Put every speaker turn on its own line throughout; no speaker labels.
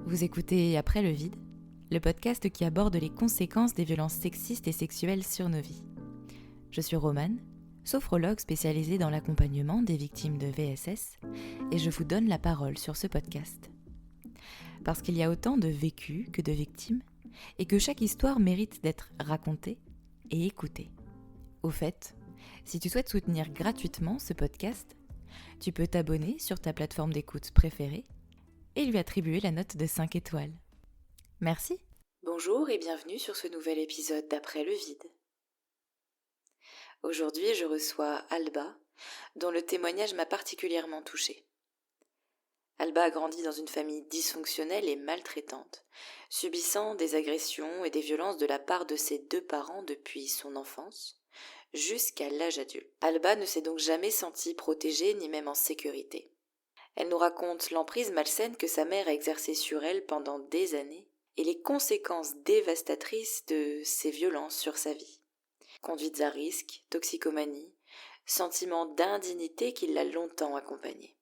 Vous écoutez Après le vide, le podcast qui aborde les conséquences des violences sexistes et sexuelles sur nos vies. Je suis Romane, sophrologue spécialisée dans l'accompagnement des victimes de VSS, et je vous donne la parole sur ce podcast. Parce qu'il y a autant de vécus que de victimes, et que chaque histoire mérite d'être racontée et écoutée. Au fait, si tu souhaites soutenir gratuitement ce podcast, tu peux t'abonner sur ta plateforme d'écoute préférée et lui attribuer la note de 5 étoiles. Merci. Bonjour et bienvenue sur ce nouvel épisode d'Après le vide. Aujourd'hui, je reçois Alba, dont le témoignage m'a particulièrement touchée. Alba a grandi dans une famille dysfonctionnelle et maltraitante, subissant des agressions et des violences de la part de ses deux parents depuis son enfance, jusqu'à l'âge adulte. Alba ne s'est donc jamais sentie protégée ni même en sécurité. Elle nous raconte l'emprise malsaine que sa mère a exercée sur elle pendant des années et les conséquences dévastatrices de ces violences sur sa vie. Conduites à risque, toxicomanie, sentiment d'indignité qui l'a longtemps accompagnée.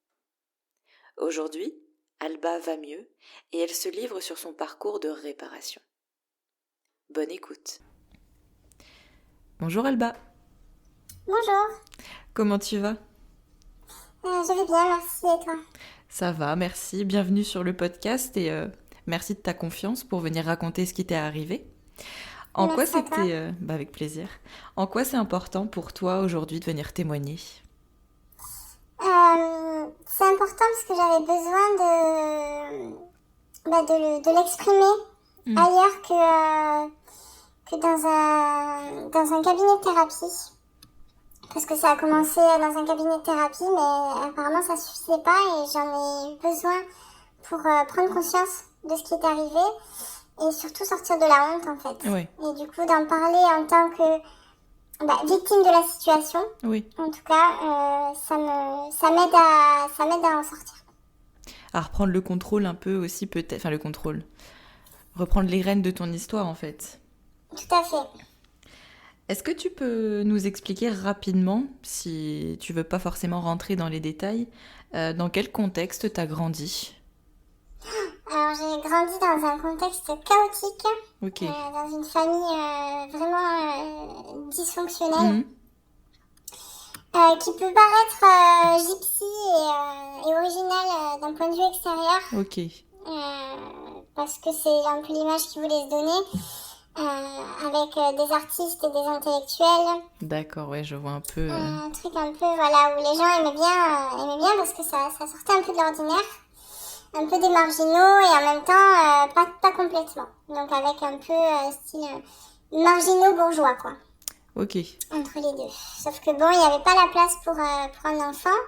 Aujourd'hui, Alba va mieux et elle se livre sur son parcours de réparation. Bonne écoute. Bonjour Alba.
Bonjour.
Comment tu vas ?
Je vais bien, merci, et toi ?
Ça va, merci. Bienvenue sur le podcast et merci de ta confiance pour venir raconter ce qui t'est arrivé. En quoi c'était... avec plaisir. En quoi c'est important pour toi aujourd'hui de venir témoigner ?
C'est important parce que j'avais besoin de l'exprimer ailleurs que dans un cabinet de thérapie. Parce que ça a commencé dans un cabinet de thérapie, mais apparemment ça suffisait pas et j'en ai eu besoin pour prendre conscience de ce qui est arrivé et surtout sortir de la honte en fait.
Oui.
Et du coup d'en parler en tant que victime de la situation.
Oui.
En tout cas, ça m'aide à en sortir.
À reprendre le contrôle un peu aussi peut-être, enfin le contrôle. Reprendre les rênes de ton histoire en fait.
Tout à fait.
Est-ce que tu peux nous expliquer rapidement, si tu veux pas forcément rentrer dans les détails, dans quel contexte t'as grandi ?
Alors j'ai grandi dans un contexte chaotique,
dans
une famille vraiment dysfonctionnelle, qui peut paraître gypsy et originale d'un point de vue extérieur, parce que c'est un peu l'image qu'ils voulaient se donner. Avec des artistes et des intellectuels.
D'accord, ouais, je vois un peu...
Un truc un peu, voilà, où les gens aimaient bien parce que ça sortait un peu de l'ordinaire, un peu des marginaux et en même temps, pas complètement. Donc avec un peu style marginaux bourgeois, quoi.
Ok.
Entre les deux. Sauf que bon, il n'y avait pas la place pour un enfant.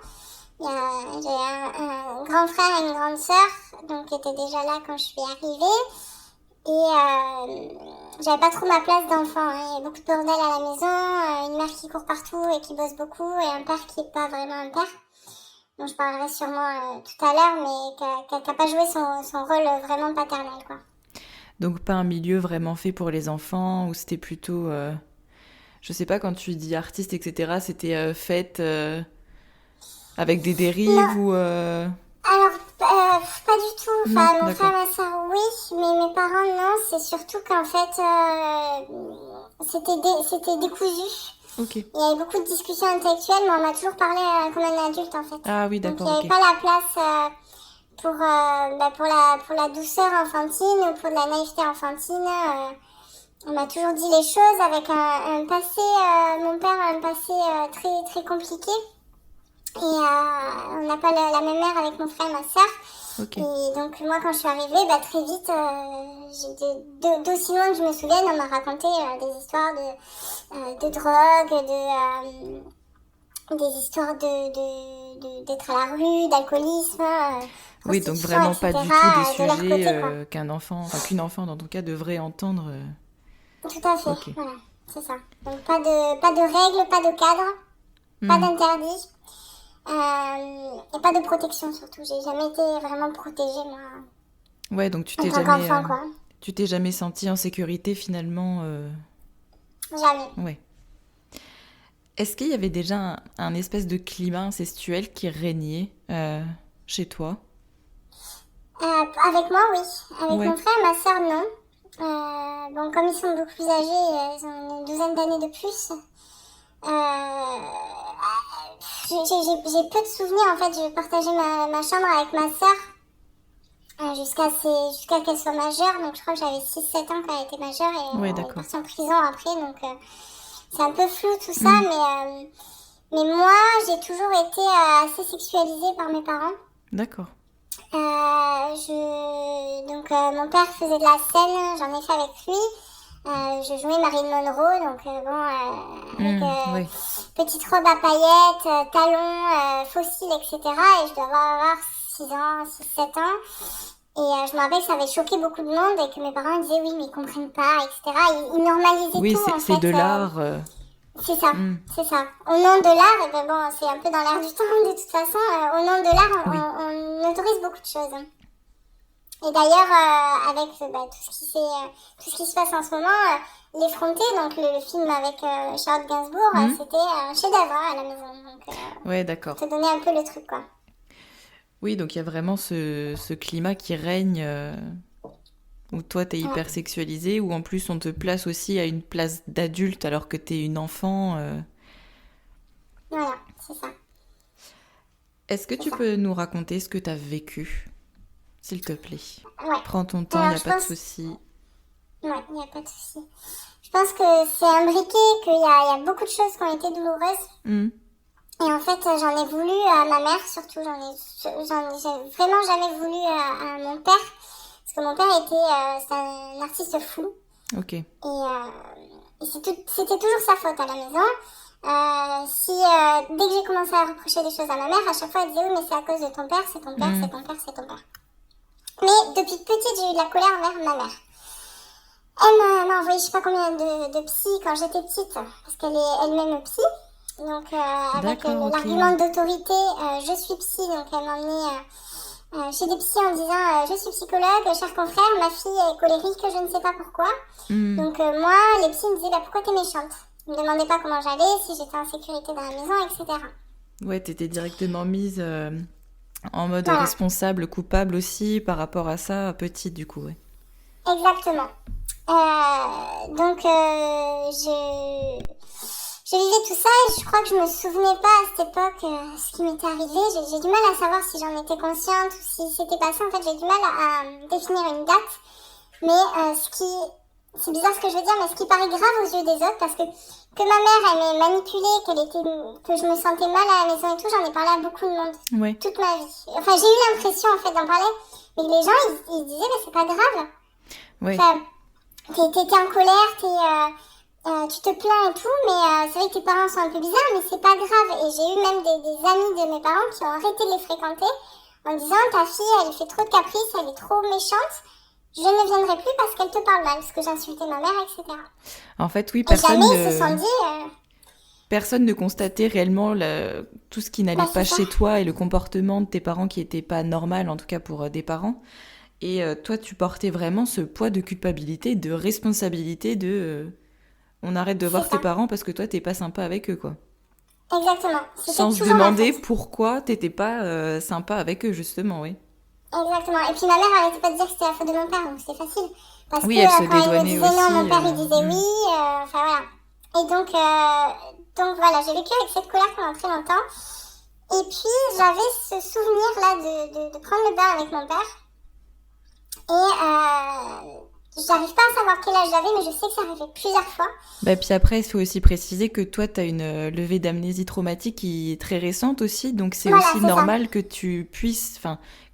J'ai un grand frère et une grande sœur, donc qui étaient déjà là quand je suis arrivée. Et j'avais pas trop ma place d'enfant, hein. Il y a beaucoup de bordel à la maison, une mère qui court partout et qui bosse beaucoup, et un père qui est pas vraiment un père, dont je parlerai sûrement tout à l'heure, mais qui a pas joué son rôle vraiment paternel, quoi.
Donc pas un milieu vraiment fait pour les enfants, ou c'était plutôt... je sais pas, quand tu dis artiste, etc., c'était fête avec des dérives ou...
Alors, pas du tout. Enfin,
non,
mon frère et ma soeur, oui, mais mes parents, non. C'est surtout qu'en fait, c'était décousu.
Ok.
Il y avait beaucoup de discussions intellectuelles, mais on m'a toujours parlé comme un adulte, en fait.
Ah oui, d'accord,
donc, il n'y avait pas la place pour la douceur enfantine ou pour de la naïveté enfantine. On m'a toujours dit les choses avec un passé... mon père a un passé très, très compliqué. Et on n'a pas la même mère avec mon frère et ma sœur.
Okay.
Et donc moi quand je suis arrivée, très vite, d'aussi loin que je me souvienne, on m'a raconté des histoires de drogue, des histoires d'être à la rue, d'alcoolisme.
Oui, donc vraiment pas du tout des sujets qu'une enfant dans ton cas devrait entendre.
Tout à fait, okay. Voilà, c'est ça. Donc pas de règles, pas de cadre, pas d'interdit. Et pas de protection surtout, j'ai jamais été vraiment protégée moi.
Ouais, donc tu t'es jamais sentie en sécurité finalement
Jamais.
Ouais. Est-ce qu'il y avait déjà un espèce de climat incestuel qui régnait chez toi ?
Avec moi, oui. Avec
Ouais.
mon frère, ma sœur, non. Bon, comme ils sont beaucoup plus âgés, ils ont une douzaine d'années de plus. J'ai peu de souvenirs, en fait. Je partageais ma chambre avec ma sœur jusqu'à qu'elle soit majeure. Donc, je crois que j'avais 6-7 ans quand elle était majeure et
Ouais,
elle est
d'accord.
partie en prison après. Donc, c'est un peu flou tout ça, mais moi, j'ai toujours été assez sexualisée par mes parents.
D'accord.
Mon père faisait de la scène, j'en ai fait avec lui. Je jouais Marilyn Monroe, donc avec petite robe à paillettes, talons, fossiles, etc. Et je dois avoir 6 ans, 6-7 ans. Et je me rappelle que ça avait choqué beaucoup de monde et que mes parents disaient oui, mais ils comprennent pas, etc. Ils normalisaient
Oui,
tout, en
c'est
fait.
de l'art.
C'est ça, c'est ça. Au nom de l'art, et ben bon, c'est un peu dans l'air du temps de toute façon, au nom de l'art, on autorise beaucoup de choses. Et d'ailleurs, avec tout ce qui se passe en ce moment, L'Effronté, donc le film avec Charlotte Gainsbourg, c'était un chef-d'œuvre à la maison. Donc,
ouais, d'accord.
te donner un peu le truc, quoi.
Oui, donc il y a vraiment ce climat qui règne où toi t'es hyper sexualisée, où en plus on te place aussi à une place d'adulte alors que t'es une enfant.
Voilà, c'est ça.
Est-ce que tu peux nous raconter ce que t'as vécu, s'il te plaît?
Ouais.
Prends ton temps, il n'y a pas de souci.
Ouais, il n'y a pas de souci. Je pense que c'est imbriqué, qu'il y a beaucoup de choses qui ont été douloureuses. Et en fait, j'en ai voulu à ma mère, surtout. J'ai vraiment jamais voulu à mon père. Parce que mon père c'est un artiste flou.
Ok.
Et c'était toujours sa faute à la maison. Dès que j'ai commencé à reprocher des choses à ma mère, à chaque fois elle disait oui, mais c'est à cause de ton père, c'est ton père, c'est ton père, c'est ton père. Mais depuis petite, j'ai eu de la colère envers ma mère. Elle m'a envoyé je sais pas combien de psy quand j'étais petite, parce qu'elle est elle-même psy. Donc avec l'argument d'autorité, je suis psy, donc elle m'a emmenée chez des psys en disant je suis psychologue, cher confrère, ma fille est colérique, je ne sais pas pourquoi. Donc moi, les psys me disaient pourquoi t'es méchante? Ils me demandaient pas comment j'allais, si j'étais en sécurité dans la maison, etc. Ouais,
t'étais directement mise en mode responsable, coupable aussi par rapport à ça, petite du coup, ouais.
Exactement. Je vivais tout ça et je crois que je me souvenais pas à cette époque ce qui m'était arrivé. J'ai du mal à savoir si j'en étais consciente ou si c'était passé. En fait, j'ai du mal à définir une date. Mais c'est bizarre ce que je veux dire, mais ce qui paraît grave aux yeux des autres, parce que ma mère, elle m'ait manipulée, que je me sentais mal à la maison et tout, j'en ai parlé à beaucoup de monde. Toute ma vie. Enfin, j'ai eu l'impression, en fait, d'en parler. Mais les gens, ils disaient, mais c'est pas grave. Enfin, t'es en colère, tu te plains et tout, mais c'est vrai que tes parents sont un peu bizarres, mais c'est pas grave. Et j'ai eu même des amis de mes parents qui ont arrêté de les fréquenter en disant ta fille, elle fait trop de caprices, elle est trop méchante. Je ne viendrai plus parce qu'elle te parle mal, parce que j'insultais ma mère, etc.
En fait, oui, personne ne constatait réellement tout ce qui n'allait pas chez toi et le comportement de tes parents qui n'était pas normal, en tout cas pour des parents. Et toi, tu portais vraiment ce poids de culpabilité, de responsabilité on arrête de voir tes parents parce que toi, t'es pas sympa avec eux, quoi.
Exactement.
Sans se demander pourquoi t'étais pas sympa avec eux, justement, oui.
Exactement. Et puis ma mère arrêtait pas de dire que c'était la faute de mon père, donc c'était facile. Parce que
elle se
quand il me
dédouanait
disait
aussi,
non, mon père il disait oui, enfin voilà. Et donc voilà, j'ai vécu avec cette colère pendant très longtemps. Et puis j'avais ce souvenir là de prendre le bain avec mon père. Et j'arrive pas à savoir quel âge j'avais, mais je sais que ça arrivait plusieurs fois.
Puis après, il faut aussi préciser que toi, tu as une levée d'amnésie traumatique qui est très récente aussi, donc c'est aussi normal que tu puisses,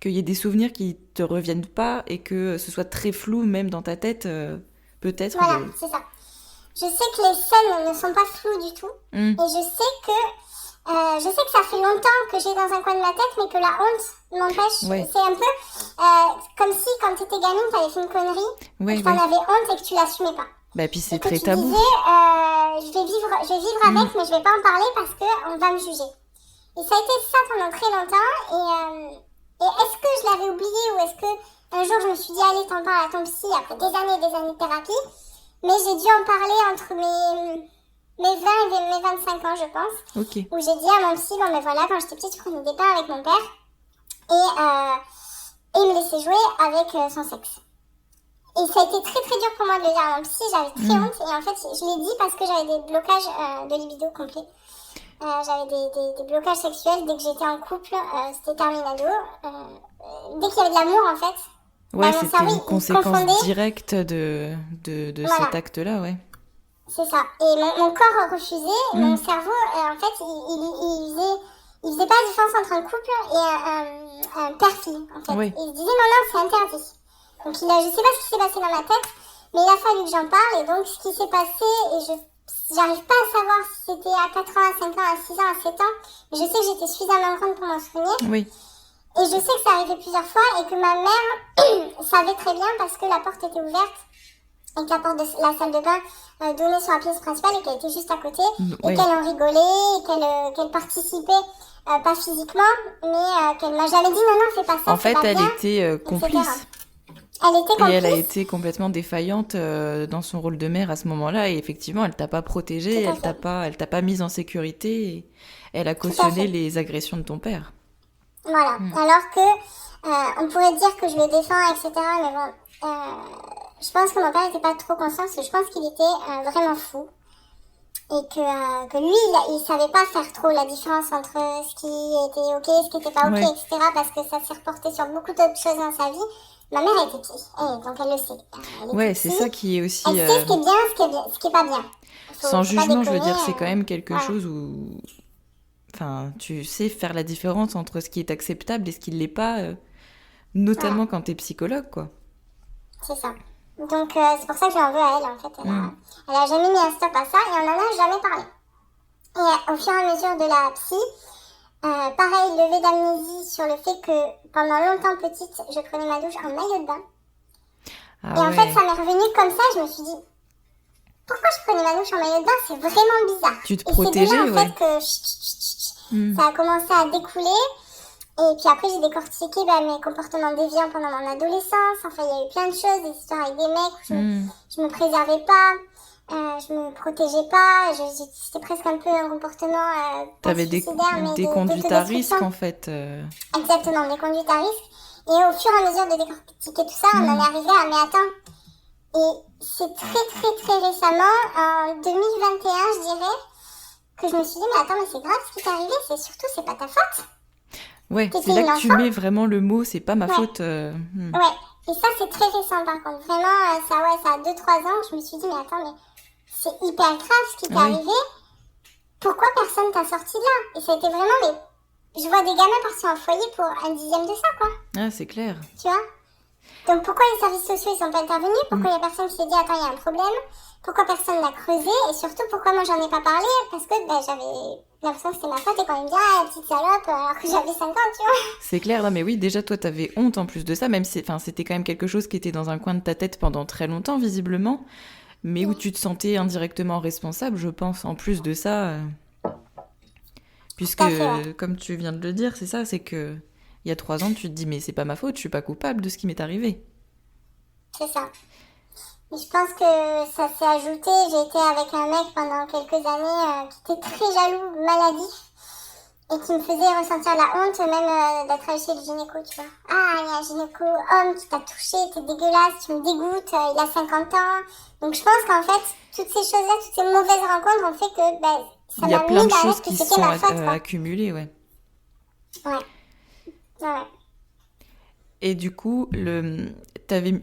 qu'il y ait des souvenirs qui te reviennent pas et que ce soit très flou même dans ta tête, peut-être.
Voilà, c'est ça. Je sais que les scènes ne sont pas floues du tout, et je sais que ça fait longtemps que j'ai dans un coin de ma tête, mais que la honte m'empêche. C'est un peu comme si quand t'étais gamine, t'avais fait une connerie, que t'en avais honte et que tu l'assumais pas.
Puis c'est très tabou.
Tu disais, je vais vivre avec, mais je vais pas en parler parce qu'on va me juger. Et ça a été ça pendant très longtemps. Et est-ce que je l'avais oublié ou est-ce que un jour je me suis dit, allez, t'en parles à ton psy après des années et des années de thérapie. Mais j'ai dû en parler entre mes 20 et mes 25 ans, je pense. Où j'ai dit à mon psy, bon ben voilà, quand j'étais petite, je prenais des pains avec mon père. et me laisser jouer avec son sexe. Et ça a été très très dur pour moi de le dire à mon psy, j'avais très honte, et en fait je l'ai dit parce que j'avais des blocages de libido complets. J'avais des blocages sexuels dès que j'étais en couple, c'était terminado. Dès qu'il y avait de l'amour en fait,
ouais, c'était une conséquence directe de
voilà.
cet acte-là, ouais.
C'est ça. Et mon corps refusait, mon cerveau, en fait, il faisait pas la différence entre un couple et un père-fille, en fait.
Oui.
Il se disait non, c'est interdit. Donc je sais pas ce qui s'est passé dans ma tête, mais il a fallu que j'en parle, et donc ce qui s'est passé, et j'arrive pas à savoir si c'était à 4 ans, à 5 ans, à 6 ans, à 7 ans, mais je sais que j'étais suffisamment grande pour m'en souvenir.
Oui.
Et je sais que ça arrivait plusieurs fois, et que ma mère savait très bien parce que la porte était ouverte, et que la porte de la salle de bain donnait sur la pièce principale et qu'elle était juste à côté, et qu'elle en rigolait, et qu'elle participait, pas physiquement, mais qu'elle m'a jamais dit non, fais pas ça,
en fait, elle
bien,
était complice.
Elle était complice.
Et elle a été complètement défaillante dans son rôle de mère à ce moment-là, et effectivement, elle t'a pas protégée, elle t'a pas mise en sécurité, et elle a cautionné les agressions de ton père.
Voilà, alors que on pourrait dire que je le défends, etc., mais bon, je pense que mon père n'était pas trop conscient, parce que je pense qu'il était vraiment fou. Et que lui, il savait pas faire trop la différence entre ce qui était ok, ce qui était pas ok, etc., parce que ça s'est reporté sur beaucoup d'autres choses dans sa vie. Ma mère était petite, donc elle le sait.
Ouais, c'est ça qui est aussi...
Elle sait ce qui est bien, ce qui est pas bien.
Sans jugement, je veux dire, c'est quand même quelque chose où... Enfin, tu sais faire la différence entre ce qui est acceptable et ce qui ne l'est pas, notamment quand t'es psychologue, quoi.
C'est ça. Donc, c'est pour ça que je l'en veux à elle, en fait. Elle a jamais mis un stop à ça, et on en a jamais parlé. Et au fur et à mesure de la psy, pareil, levé d'amnésie sur le fait que pendant longtemps petite, je prenais ma douche en maillot de bain. Et en fait, ça m'est revenu comme ça, je me suis dit, pourquoi je prenais ma douche en maillot de bain? C'est vraiment bizarre.
Tu te protégeais,
et c'est de là, en fait, que ça a commencé à découler. Et puis après, j'ai décortiqué mes comportements déviants pendant mon adolescence. Enfin, il y a eu plein de choses, des histoires avec des mecs où je me préservais pas, je me protégeais pas, c'était presque un peu un comportement
t'avais des conduites à risque, en fait.
Exactement, des conduites à risque. Et au fur et à mesure de décortiquer tout ça, on en est arrivé à, mais attends, et c'est très très très récemment, en 2021, je dirais, que je me suis dit, mais attends, mais c'est grave ce qui t'est arrivé, c'est pas ta faute.
Ouais, c'est là que tu mets vraiment le mot, c'est pas ma faute.
Ouais, et ça c'est très récent par contre. Vraiment, ça a 2-3 ans, je me suis dit, mais attends, mais c'est hyper grave ce qui t'est arrivé. Pourquoi personne t'a sorti de là? Et ça a été vraiment, mais je vois des gamins partir en foyer pour 1/10 de ça, quoi.
Ah, c'est clair.
Tu vois? Donc pourquoi les services sociaux ils sont pas intervenus? Pourquoi il y a personne qui s'est dit, attends, il y a un problème? Pourquoi personne n'a creusé? Et surtout, pourquoi moi j'en ai pas parlé? Parce que j'avais l'impression que c'était ma faute et qu'on me dit, ah, la petite salope, alors que j'avais 5 ans, tu vois.
C'est clair, non mais oui, déjà toi t'avais honte en plus de ça, même si c'était quand même quelque chose qui était dans un coin de ta tête pendant très longtemps visiblement, mais où tu te sentais indirectement responsable, je pense, en plus de ça. Puisque, comme tu viens de le dire, c'est ça, c'est que il y a 3 ans, tu te dis, mais c'est pas ma faute, je suis pas coupable de ce qui m'est arrivé.
C'est ça. Et je pense que ça s'est ajouté. J'ai été avec un mec pendant quelques années qui était très jaloux, maladif, et qui me faisait ressentir la honte même d'être allé chez le gynéco, tu vois. Ah, il y a un gynéco homme qui t'a touché, t'es dégueulasse, tu me dégoûtes, il a 50 ans. Donc je pense qu'en fait, toutes ces choses-là, toutes ces mauvaises rencontres ont fait que ça m'a mis dans la tête que c'était ma faute.
Il y a plein de choses qui se sont accumulées, ouais.
Ouais.
Et du coup,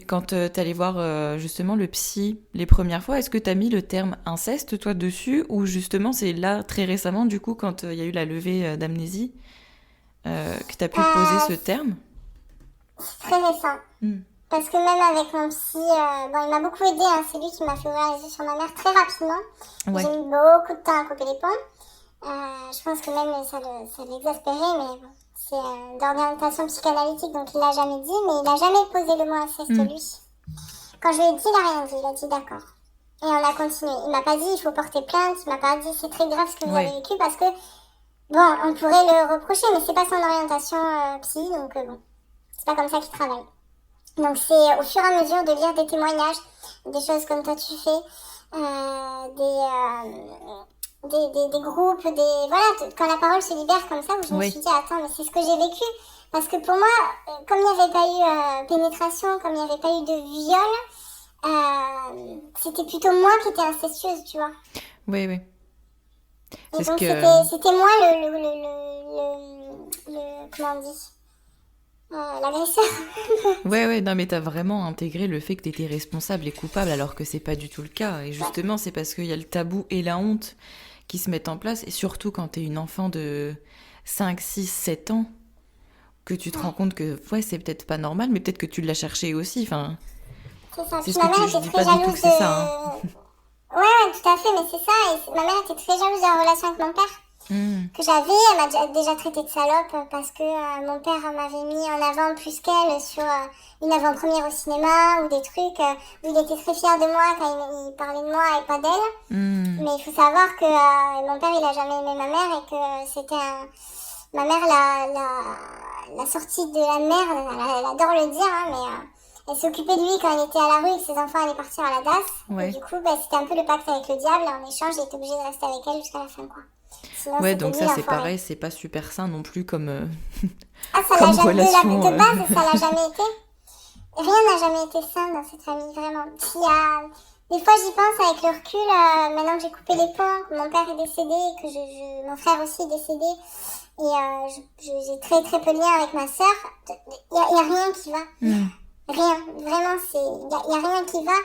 quand t'allais voir justement le psy les premières fois, est-ce que t'as mis le terme inceste, toi, dessus? Ou justement, c'est là, très récemment, du coup, quand il y a eu la levée d'amnésie, que t'as pu poser ce terme?
C'est très récent. Parce que même avec mon psy, il m'a beaucoup aidé, hein, c'est lui qui m'a fait ouvrir les yeux sur ma mère très rapidement. Ouais. J'ai mis beaucoup de temps à couper les ponts. Je pense que même ça l'exaspérait, mais bon. C'est d'orientation psychanalytique, donc il l'a jamais dit, mais il a jamais posé le mot inceste, lui. Quand je lui ai dit, il a rien dit, il a dit d'accord. Et on a continué. Il m'a pas dit, il faut porter plainte, il m'a pas dit, c'est très grave ce que vous avez vécu, parce que, bon, on pourrait le reprocher, mais c'est pas son orientation psy, donc bon, c'est pas comme ça qu'il travaille. Donc c'est au fur et à mesure de lire des témoignages, des choses comme toi tu fais, des groupes, voilà, quand la parole se libère comme ça, où je me suis dit, attends, mais c'est ce que j'ai vécu. Parce que pour moi, comme il n'y avait pas eu pénétration, comme il n'y avait pas eu de viol, c'était plutôt moi qui étais incestueuse, tu vois.
Oui.
Et donc c'était moi comment on dit, l'agresseur.
Ouais, non mais t'as vraiment intégré le fait que t'étais responsable et coupable alors que c'est pas du tout le cas. Et justement, c'est parce qu'il y a le tabou et la honte qui se mettent en place, et surtout quand t'es une enfant de 5, 6, 7 ans, que tu te rends compte que ouais, c'est peut-être pas normal, mais peut-être que tu l'as cherché aussi. Enfin,
C'est ça.
c'est
Puis
ce
ma
que
mère
je
était
dis
très
pas du tout
jalouse
que c'est ça. Hein.
Ouais, tout à fait, mais c'est ça. Et ma mère était très jalouse de la relation avec mon père que j'avais. Elle m'a déjà traité de salope parce que mon père m'avait mis en avant plus qu'elle sur une avant-première au cinéma ou des trucs où il était très fier de moi quand il parlait de moi et pas d'elle. Mais il faut savoir que mon père, il a jamais aimé ma mère et que c'était ma mère la sortie de la merde. Elle adore le dire, hein, mais elle s'occupait de lui quand il était à la rue et que ses enfants allaient partir à la DAS.
Ouais.
Et du coup, c'était un peu le pacte avec le diable. En échange, il était obligé de rester avec elle jusqu'à la fin, quoi. Sinon,
Ouais,
c'était
donc
lui,
ça c'est
l'enfoiré.
pareil, c'est pas super sain non plus comme
Ça
comme
l'a jamais,
relation.
de base, ça l'a jamais été. Rien n'a jamais été sain dans cette famille, vraiment. Des fois, j'y pense avec le recul, maintenant que j'ai coupé les ponts, que mon père est décédé, que mon frère aussi est décédé, et j'ai très très peu de liens avec ma sœur. Il y a rien qui va. Rien, vraiment, il y a rien qui va.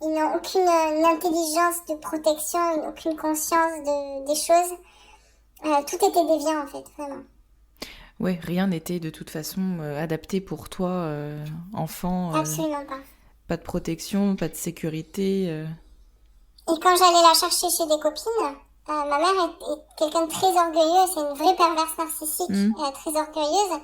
Ils n'ont aucune intelligence de protection, aucune conscience des choses. Tout était déviant, en fait, vraiment.
Ouais, rien n'était de toute façon adapté pour toi, enfant.
Absolument pas.
Pas de protection, pas de sécurité.
Et quand j'allais la chercher chez des copines, ma mère est quelqu'un de très orgueilleux, c'est une vraie perverse narcissique, très orgueilleuse.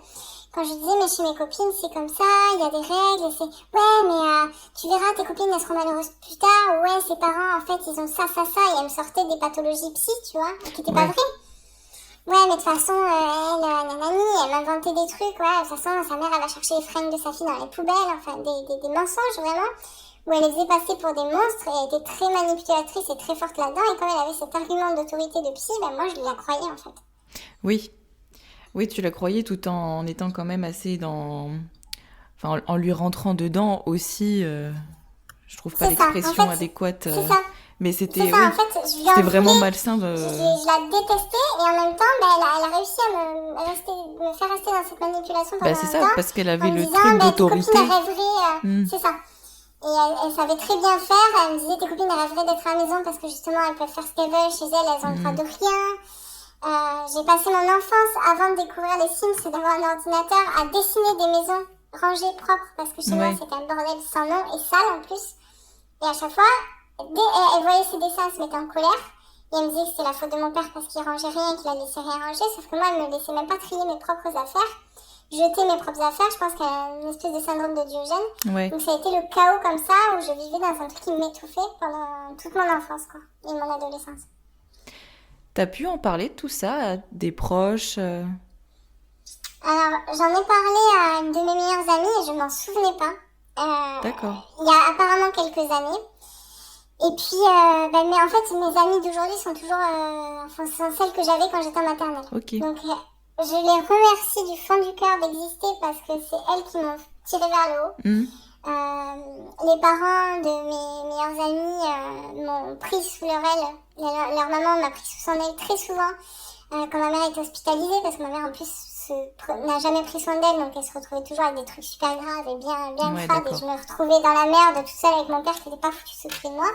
Quand je disais, mais chez mes copines, c'est comme ça, il y a des règles, et c'est, ouais, mais tu verras, tes copines, elles seront malheureuses plus tard, ouais, ses parents, en fait, ils ont ça, et elle me sortait des pathologies psy, tu vois, qui étaient pas vraies. Ouais, mais de toute façon, nanani, elle m'inventait des trucs, ouais, de toute façon, sa mère, elle va chercher les fringues de sa fille dans les poubelles, enfin, des mensonges, vraiment, où elle les faisait passer pour des monstres, et elle était très manipulatrice et très forte là-dedans, et comme elle avait cet argument d'autorité de psy, ben moi, je la croyais, en fait.
Oui, tu la croyais tout en étant quand même assez dans... Enfin, en lui rentrant dedans aussi, je trouve pas l'expression
en fait,
adéquate.
C'est ça.
Mais c'était,
c'est ça,
oui,
en fait,
c'était vraiment malsain de...
Je la détestais, et en même temps, elle a réussi à me faire rester dans cette manipulation pendant
c'est
un
ça,
temps,
parce qu'elle avait
en me
le
disant,
truc
tes
d'autorité.
copines, elles rêveraient, c'est ça. Et elle savait très bien faire, elle me disait, tes copines, elles rêveraient d'être à la maison parce que justement, elles peuvent faire ce qu'elles veulent chez elles, elles ont le droit de rien. J'ai passé mon enfance, avant de découvrir les Sims et d'avoir un ordinateur, à dessiner des maisons rangées, propres, parce que chez moi, c'était un bordel sans nom et sale en plus. Et à chaque fois, dès elle voyait ses dessins, elle se mettait en colère. Et elle me disait que c'était la faute de mon père parce qu'il rangeait rien et qu'il la laissait rien ranger. Sauf que moi, elle me laissait même pas trier mes propres affaires. Jeter mes propres affaires, je pense qu'elle a une espèce de syndrome de Diogène.
Ouais.
Donc ça a été le chaos comme ça, où je vivais dans un truc qui m'étouffait pendant toute mon enfance, quoi. Et mon adolescence.
T'as pu en parler de tout ça à des proches
Alors, j'en ai parlé à une de mes meilleures amies et je m'en souvenais pas.
D'accord.
Il y a apparemment quelques années. Et puis, mais en fait, mes amies d'aujourd'hui sont toujours sont celles que j'avais quand j'étais en maternelle.
Ok.
Donc, je les remercie du fond du cœur d'exister parce que c'est elles qui m'ont tiré vers le haut. Les parents de mes meilleures amies m'ont pris sous leur aile. Leur maman m'a pris sous son aile très souvent quand ma mère était hospitalisée, parce que ma mère en plus n'a jamais pris soin d'elle, donc elle se retrouvait toujours avec des trucs super graves et bien crades, et je me retrouvais dans la merde toute seule avec mon père qui n'était pas foutu de s'occuper de moi.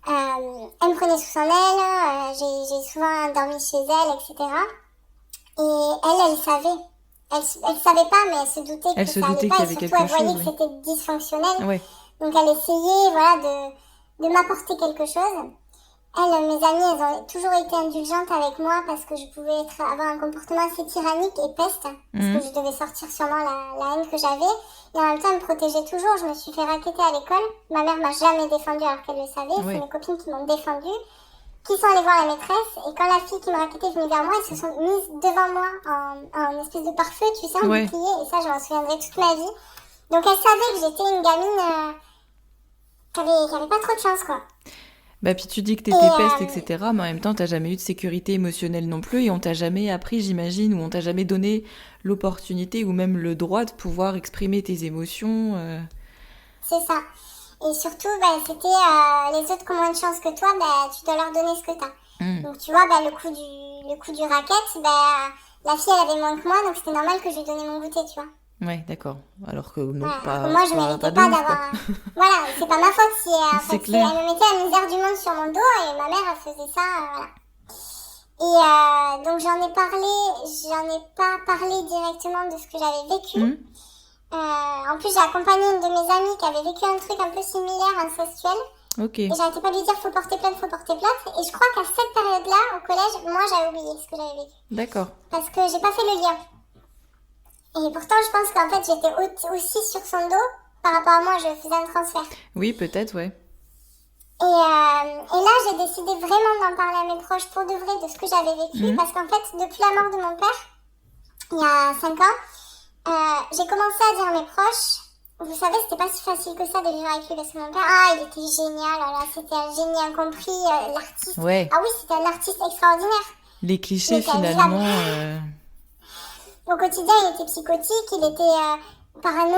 Elle me prenait sous son aile, j'ai souvent dormi chez elle, etc. Et elle savait. Elle savait pas, mais elle se doutait que ça allait pas, et surtout elle voyait que c'était dysfonctionnel.
Ouais.
Donc elle essayait, de m'apporter quelque chose. Mes amies, elles ont toujours été indulgentes avec moi parce que je pouvais avoir un comportement assez tyrannique et peste, parce que je devais sortir sûrement la haine que j'avais. Et en même temps, elles me protégeaient toujours. Je me suis fait racketter à l'école. Ma mère m'a jamais défendue alors qu'elle le savait. Oui. C'est mes copines qui m'ont défendue, qui sont allées voir la maîtresse. Et quand la fille qui me rackettait est venue vers moi, elles se sont mises devant moi en espèce de pare-feu, tu sais, en bouclier. Et ça, je m'en souviendrai toute ma vie. Donc elles savaient que j'étais une gamine qui avait pas trop de chance, quoi.
Bah, puis tu dis que t'étais peste, etc. Mais en même temps, t'as jamais eu de sécurité émotionnelle non plus et on t'a jamais appris, j'imagine, ou on t'a jamais donné l'opportunité ou même le droit de pouvoir exprimer tes émotions.
C'est ça. Et surtout, c'était les autres qui ont moins de chance que toi, tu dois leur donner ce que t'as. Donc tu vois, le coup du racket, la fille elle avait moins que moi, donc c'était normal que je lui donnais mon goûter, tu vois.
Ouais, d'accord. Alors que non,
Ouais,
pas.
alors que moi je méritais pas d'avoir. Voilà, c'est pas ma faute si
C'est clair.
elle me mettait la misère du monde sur mon dos et ma mère elle faisait ça, voilà. Et donc j'en ai pas parlé directement de ce que j'avais vécu. En plus j'ai accompagné une de mes amies qui avait vécu un truc un peu similaire, incestuel.
Ok.
Et j'arrêtais pas de lui dire faut porter plainte. Et je crois qu'à cette période-là, au collège, moi j'avais oublié ce que j'avais vécu.
D'accord.
Parce que j'ai pas fait le lien. Et pourtant je pense qu'en fait j'étais aussi sur son dos. Par rapport à moi, je faisais un transfert.
Oui, peut-être, ouais.
Et là, j'ai décidé vraiment d'en parler à mes proches pour de vrai de ce que j'avais vécu. Parce qu'en fait, depuis la mort de mon père, il y a 5 ans, j'ai commencé à dire à mes proches, vous savez, c'était pas si facile que ça de vivre avec lui parce que mon père, il était génial, alors là, c'était un génie incompris, l'artiste.
Ouais.
Ah oui, c'était un artiste extraordinaire.
Les clichés, finalement.
Au quotidien, il était psychotique, il était parano.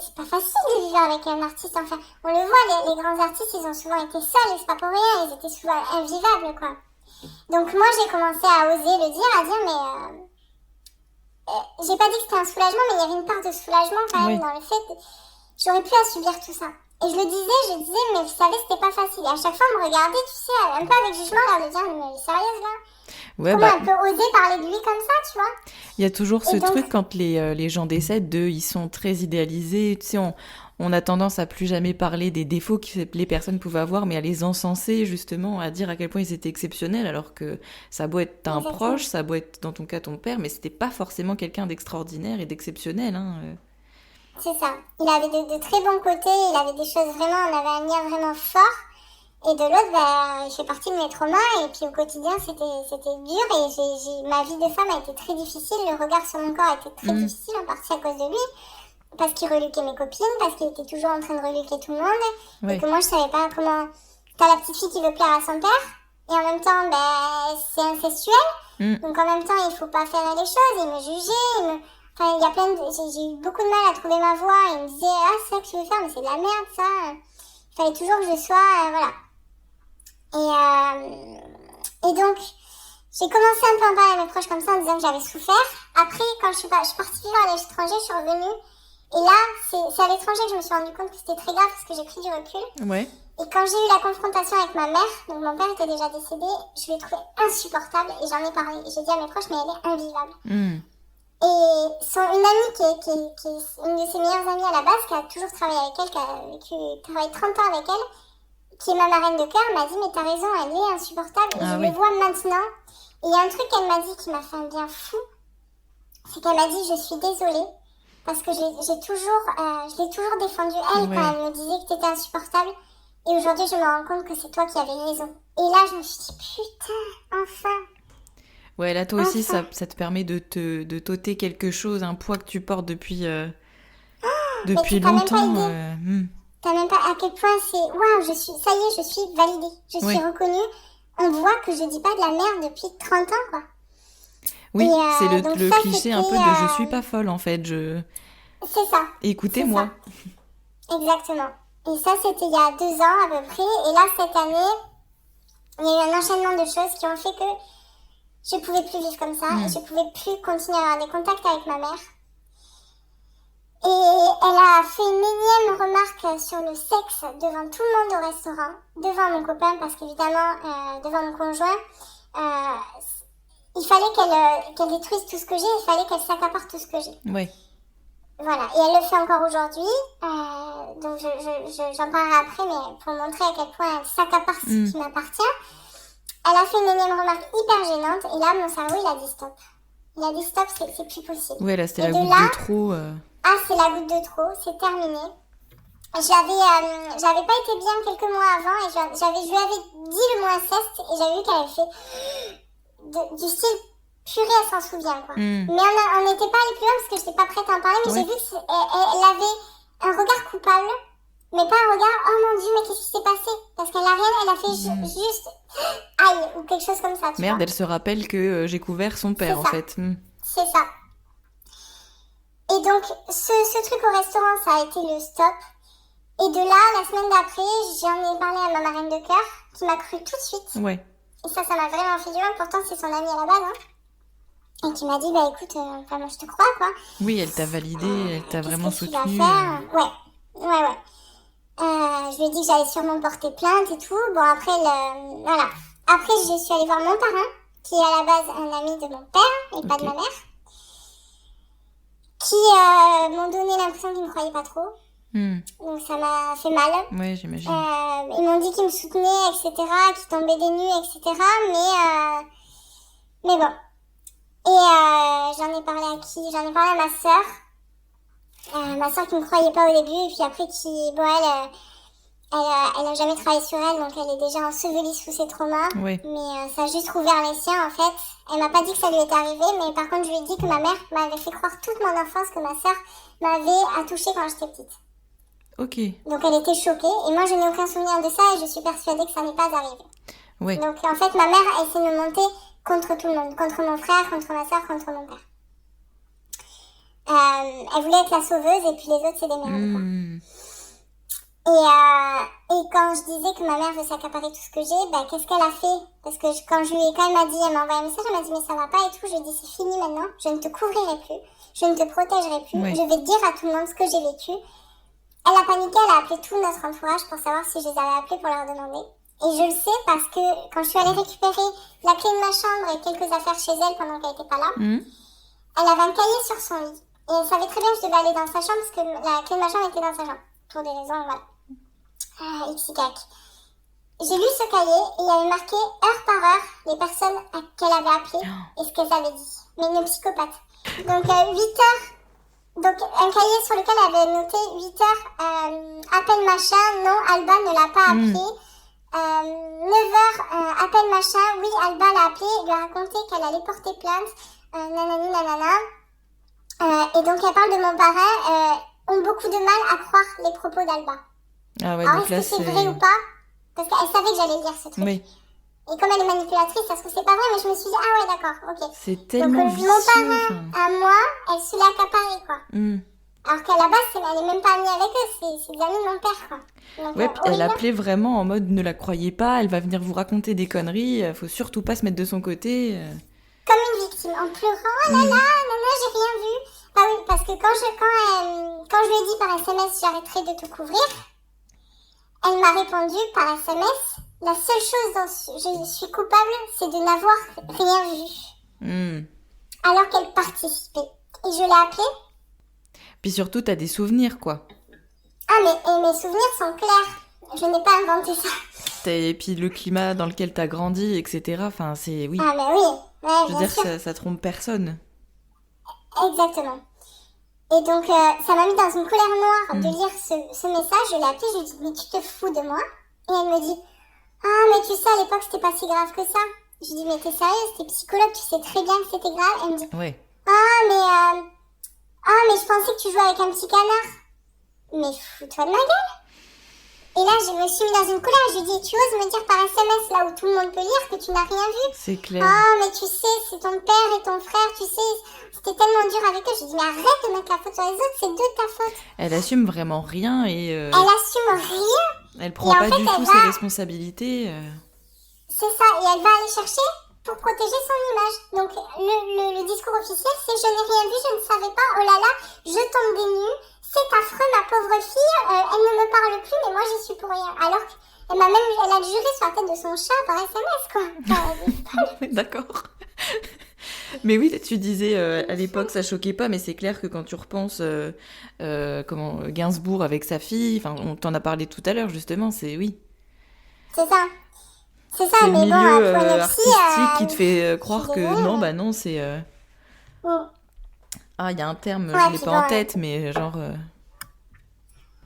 C'est pas facile de vivre avec un artiste. Enfin, on le voit, les grands artistes, ils ont souvent été seuls, et c'est pas pour rien, ils étaient souvent invivables, quoi. Donc moi, j'ai commencé à oser le dire, à dire, mais j'ai pas dit que c'était un soulagement, mais il y avait une part de soulagement quand même dans le fait que j'aurais pu à subir tout ça. Et je disais, mais vous savez, c'était pas facile. Et à chaque fois, on me regardait, tu sais, un peu avec jugement, l'air de dire, mais elle est sérieuse là?
Ouais,
comment elle peut oser parler de lui comme ça, tu vois?
Il y a toujours ce truc quand les gens décèdent ils sont très idéalisés, tu sais, on a tendance à plus jamais parler des défauts que les personnes pouvaient avoir, mais à les encenser justement, à dire à quel point ils étaient exceptionnels, alors que ça a beau être un proche, ça a beau être dans ton cas ton père, mais c'était pas forcément quelqu'un d'extraordinaire et d'exceptionnel, hein.
C'est ça. Il avait de très bons côtés, il avait des choses vraiment, on avait un lien vraiment fort. Et de l'autre, il fait partie de mes traumas, et puis au quotidien, c'était dur, et ma vie de femme a été très difficile, le regard sur mon corps a été très difficile, en partie à cause de lui, parce qu'il reluquait mes copines, parce qu'il était toujours en train de reluquer tout le monde, et que moi, je savais pas comment... T'as la petite fille qui veut plaire à son père, et en même temps, c'est incestuel, donc en même temps, il faut pas faire les choses, il me jugeait, Enfin, il y a j'ai eu beaucoup de mal à trouver ma voie, il me disait, c'est ça que tu veux faire, mais c'est de la merde, ça. Il fallait toujours que je sois, voilà. Et donc, j'ai commencé un peu à en parler à mes proches comme ça en disant que j'avais souffert. Après, quand je suis partie vivre à l'étranger, je suis revenue. Et là, c'est à l'étranger que je me suis rendu compte que c'était très grave parce que j'ai pris du recul.
Ouais.
Et quand j'ai eu la confrontation avec ma mère, donc mon père était déjà décédé, je l'ai trouvé insupportable et j'en ai parlé. J'ai dit à mes proches, mais elle est invivable. Et une amie qui est une de ses meilleures amies à la base, qui a toujours travaillé avec elle, qui a travaillé 30 ans avec elle, qui est ma marraine de cœur, m'a dit mais t'as raison, elle est insupportable et je le vois maintenant. Et il y a un truc qu'elle m'a dit qui m'a fait un bien fou, c'est qu'elle m'a dit je suis désolée parce que je l'ai toujours défendue elle quand elle me disait que t'étais insupportable, et aujourd'hui je me rends compte que c'est toi qui avais raison. Et là je me suis dit putain, enfin.
Ouais, là toi aussi ça te permet de t'ôter quelque chose, un poids que tu portes depuis longtemps.
T'as même pas à quel point c'est... Waouh, je suis validée. Je suis reconnue. On voit que je dis pas de la merde depuis 30 ans, quoi.
Oui, c'est le cliché un peu de je suis pas folle, en fait.
C'est ça.
Écoutez-moi.
Ça. Exactement. Et ça, c'était il y a 2 ans à peu près. Et là, cette année, il y a eu un enchaînement de choses qui ont fait que je pouvais plus vivre comme ça. Et je pouvais plus continuer à avoir des contacts avec ma mère. Et elle a fait une énième remarque sur le sexe devant tout le monde au restaurant, devant mon copain, parce qu'évidemment, devant mon conjoint, il fallait qu'elle détruise tout ce que j'ai, il fallait qu'elle s'accapare tout ce que j'ai.
Oui.
Voilà, et elle le fait encore aujourd'hui, donc j'en parlerai après, mais pour montrer à quel point elle s'accapare ce qui m'appartient. Elle a fait une énième remarque hyper gênante, et là, mon cerveau, il a dit stop. Il a dit stop, c'est plus possible.
Ouais, là, c'était la goutte de trop...
c'est la goutte de trop, c'est terminé. J'avais pas été bien quelques mois avant et je lui avais dit le mot inceste et j'avais vu qu'elle avait fait du style purée, elle s'en souvient, quoi. Mais on n'était pas allé plus loin parce que j'étais pas prête à en parler, mais j'ai vu qu'elle avait un regard coupable, Mais pas un regard, oh mon Dieu, mais qu'est-ce qui s'est passé? Parce qu'elle a rien, elle a fait juste aïe, ou quelque chose comme ça, tu
Merde,
vois.
elle se rappelle que j'ai couvert son père, en fait.
C'est ça. Et donc, ce truc au restaurant, ça a été le stop. Et de là, la semaine d'après, j'en ai parlé à ma marraine de cœur, qui m'a cru tout de suite.
Ouais.
Et ça m'a vraiment fait du bien. Pourtant, c'est son amie à la base, hein. Et qui m'a dit, bah écoute, moi je te crois, quoi.
Oui, elle t'a validé, elle t'a vraiment soutenue.
Qu'est-ce que tu vas faire? Ouais. Je lui ai dit que j'allais sûrement porter plainte et tout. Bon, après, voilà. Après, je suis allée voir mon parrain, qui est à la base un ami de mon père, et pas de ma mère. Qui m'ont donné l'impression qu'ils ne me croyaient pas trop. Donc ça m'a fait mal.
Ouais, j'imagine.
Ils m'ont dit qu'ils me soutenaient, etc., qu'ils tombaient des nues, etc., mais bon. Et j'en ai parlé à qui? J'en ai parlé à ma sœur. Ma sœur qui me croyait pas au début, et puis après qui, bon, elle a jamais travaillé sur elle, donc elle est déjà ensevelie sous ses traumas.
Oui.
Mais ça a juste rouvert les siens, en fait. Elle m'a pas dit que ça lui était arrivé, mais par contre, je lui ai dit que ma mère m'avait fait croire toute mon enfance que ma sœur m'avait attouchée quand j'étais petite.
Ok.
Donc elle était choquée, et moi je n'ai aucun souvenir de ça, et je suis persuadée que ça n'est pas arrivé.
Ouais.
Donc en fait, ma mère, elle s'est me monter contre tout le monde, contre mon frère, contre ma sœur, contre mon père. Elle voulait être la sauveuse, et puis les autres, c'est des merdes, quoi. Et quand je disais que ma mère veut s'accaparer tout ce que j'ai, bah qu'est-ce qu'elle a fait? Parce que quand je lui ai, quand elle m'a envoyé un message, elle m'a dit mais ça va pas et tout, je lui ai dit c'est fini maintenant, je ne te couvrirai plus, je ne te protégerai plus, je vais dire à tout le monde ce que j'ai vécu. Elle a paniqué, elle a appelé tout notre entourage pour savoir si je les avais appelés pour leur demander. Et je le sais parce que quand je suis allée récupérer la clé de ma chambre et quelques affaires chez elle pendant qu'elle n'était pas là, elle avait un cahier sur son lit. Et elle savait très bien que je devais aller dans sa chambre parce que la clé de ma chambre était dans sa chambre. Pour des raisons, voilà. XY. J'ai lu ce cahier et il y avait marqué heure par heure les personnes qu'elle avait appelées et ce qu'elles avaient dit. Mais une psychopathe. Donc 8 heures. Donc, un cahier sur lequel elle avait noté 8 heures, appel machin, non, Alba ne l'a pas appelé. 9 heures, appel machin, oui, Alba l'a appelé, lui a raconté qu'elle allait porter plainte, nanani, nanana. Et donc, elle parle de mon parrain, ont beaucoup de mal à croire les propos d'Alba.
Ah ouais,
alors,
donc
est-ce
là,
que c'est vrai ou pas? Parce qu'elle savait que j'allais lire ce truc.
Oui.
Et comme elle est manipulatrice, ça se trouve c'est pas vrai, mais je me suis dit, ah ouais, d'accord, ok.
C'est tellement vicieux.
Donc, mon parrain, à moi, elle se l'a accaparé, quoi. Alors qu'à la base, elle est même pas amie avec eux, c'est des amis de mon père, quoi. Donc,
ouais, elle appelait vraiment en mode ne la croyez pas, elle va venir vous raconter des conneries, faut surtout pas se mettre de son côté.
Comme une victime, en pleurant, oh là là, non, j'ai rien vu. Ah oui, parce que quand je lui ai dit par SMS, j'arrêterai de te couvrir, elle m'a répondu par SMS, la seule chose dont je suis coupable, c'est de n'avoir rien vu. Alors qu'elle participait. Et je l'ai appelée.
Puis surtout, t'as des souvenirs, quoi.
Ah, mais mes souvenirs sont clairs. Je n'ai pas inventé ça.
Et puis le climat dans lequel t'as grandi, etc. Enfin, c'est... Oui.
Ah, mais oui. Ouais,
je veux dire, ça trompe personne.
Exactement. Et donc, ça m'a mis dans une colère noire de lire ce message. Je l'ai appelée, je lui ai dit, mais tu te fous de moi? Et elle me dit, ah, mais tu sais, à l'époque, c'était pas si grave que ça. Je lui dis, mais t'es sérieuse, t'es psychologue, tu sais très bien que c'était grave. Elle me dit,
ouais.
Ah, mais je pensais que tu jouais avec un petit canard. Mais fous-toi de ma gueule. Et là, je me suis mis dans une colère. Je lui ai dit, tu oses me dire par SMS, là où tout le monde peut lire, que tu n'as rien vu?
C'est clair.
Ah, mais tu sais, c'est ton père et ton frère, tu sais, c'était tellement dur avec eux. J'ai dit, mais arrête de mettre la faute sur les autres, c'est de ta faute.
Elle assume vraiment rien et...
Elle assume rien.
Elle prend pas du tout ses responsabilités.
C'est ça, et elle va aller chercher pour protéger son image. Donc, le discours officiel, c'est je n'ai rien vu, je ne savais pas, oh là là, je tombe des nues, c'est affreux, ma pauvre fille, elle ne me parle plus, mais moi j'y suis pour rien. Alors qu'elle elle a juré sur la tête de son chat par SMS, quoi.
D'accord. Mais oui, tu disais à l'époque ça choquait pas, mais c'est clair que quand tu repenses Gainsbourg avec sa fille, enfin on t'en a parlé tout à l'heure justement, c'est oui.
C'est ça. C'est ça,
c'est
mais
le
bon,
milieu
artistique
qui te fait croire que non, c'est... Ah, il y a un terme, je l'ai pas en tête, mais genre...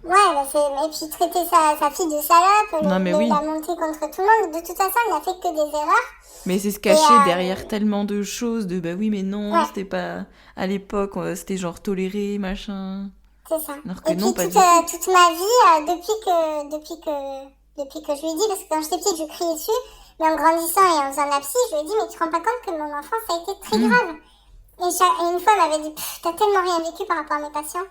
Ouais, bah et puis traiter sa fille de salope, la monter contre tout le monde, de toute façon, elle n'a fait que des erreurs.
Mais c'est se cacher derrière tellement de choses, de bah oui, mais non, c'était pas... À l'époque, c'était genre toléré, machin...
C'est ça.
Alors que
Et
non,
puis
pas
toute ma vie, depuis que je lui ai dit, parce que quand j'étais petite, je criais dessus, mais en grandissant et en faisant de la psy, je lui ai dit, mais tu te rends pas compte que mon enfance a été très grave. Et une fois, elle m'avait dit, t'as tellement rien vécu par rapport à mes patients.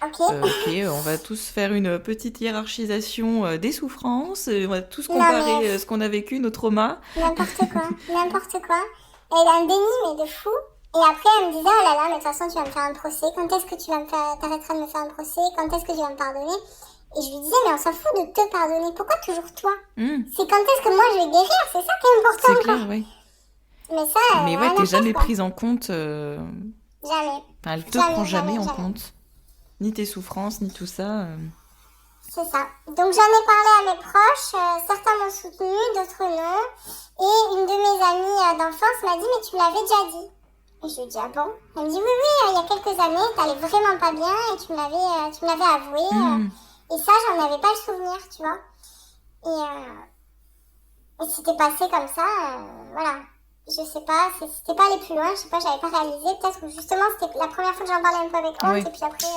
Ok.
Ok, on va tous faire une petite hiérarchisation des souffrances, on va tous comparer ce qu'on a vécu, nos traumas.
N'importe quoi. Et elle a un déni, mais de fou. Et après, elle me disait, oh là là, mais de toute façon, tu vas me faire un procès. Quand est-ce que tu vas t'arrêteras de me faire un procès? Quand est-ce que tu vas me pardonner? Et je lui disais, mais on s'en fout de te pardonner. Pourquoi toujours toi? C'est quand est-ce que moi je vais guérir? C'est ça qui est important.
C'est clair, oui.
Mais ça,
mais ouais, t'es jamais prise en compte.
Jamais.
Enfin, elle te prend jamais en compte. Ni tes souffrances, ni tout ça.
C'est ça. Donc j'en ai parlé à mes proches. Certains m'ont soutenue, d'autres non. Et une de mes amies d'enfance m'a dit, mais tu me l'avais déjà dit. Et je lui ai dit, ah bon? Elle me dit, oui, il y a quelques années, t'allais vraiment pas bien et tu me l'avais avoué. Et ça, j'en avais pas le souvenir, tu vois. Et c'était passé comme ça, voilà. Je sais pas, c'était pas aller plus loin, je sais pas, j'avais pas réalisé. Peut-être que justement, c'était la première fois que j'en parlais un peu avec honte, et puis après...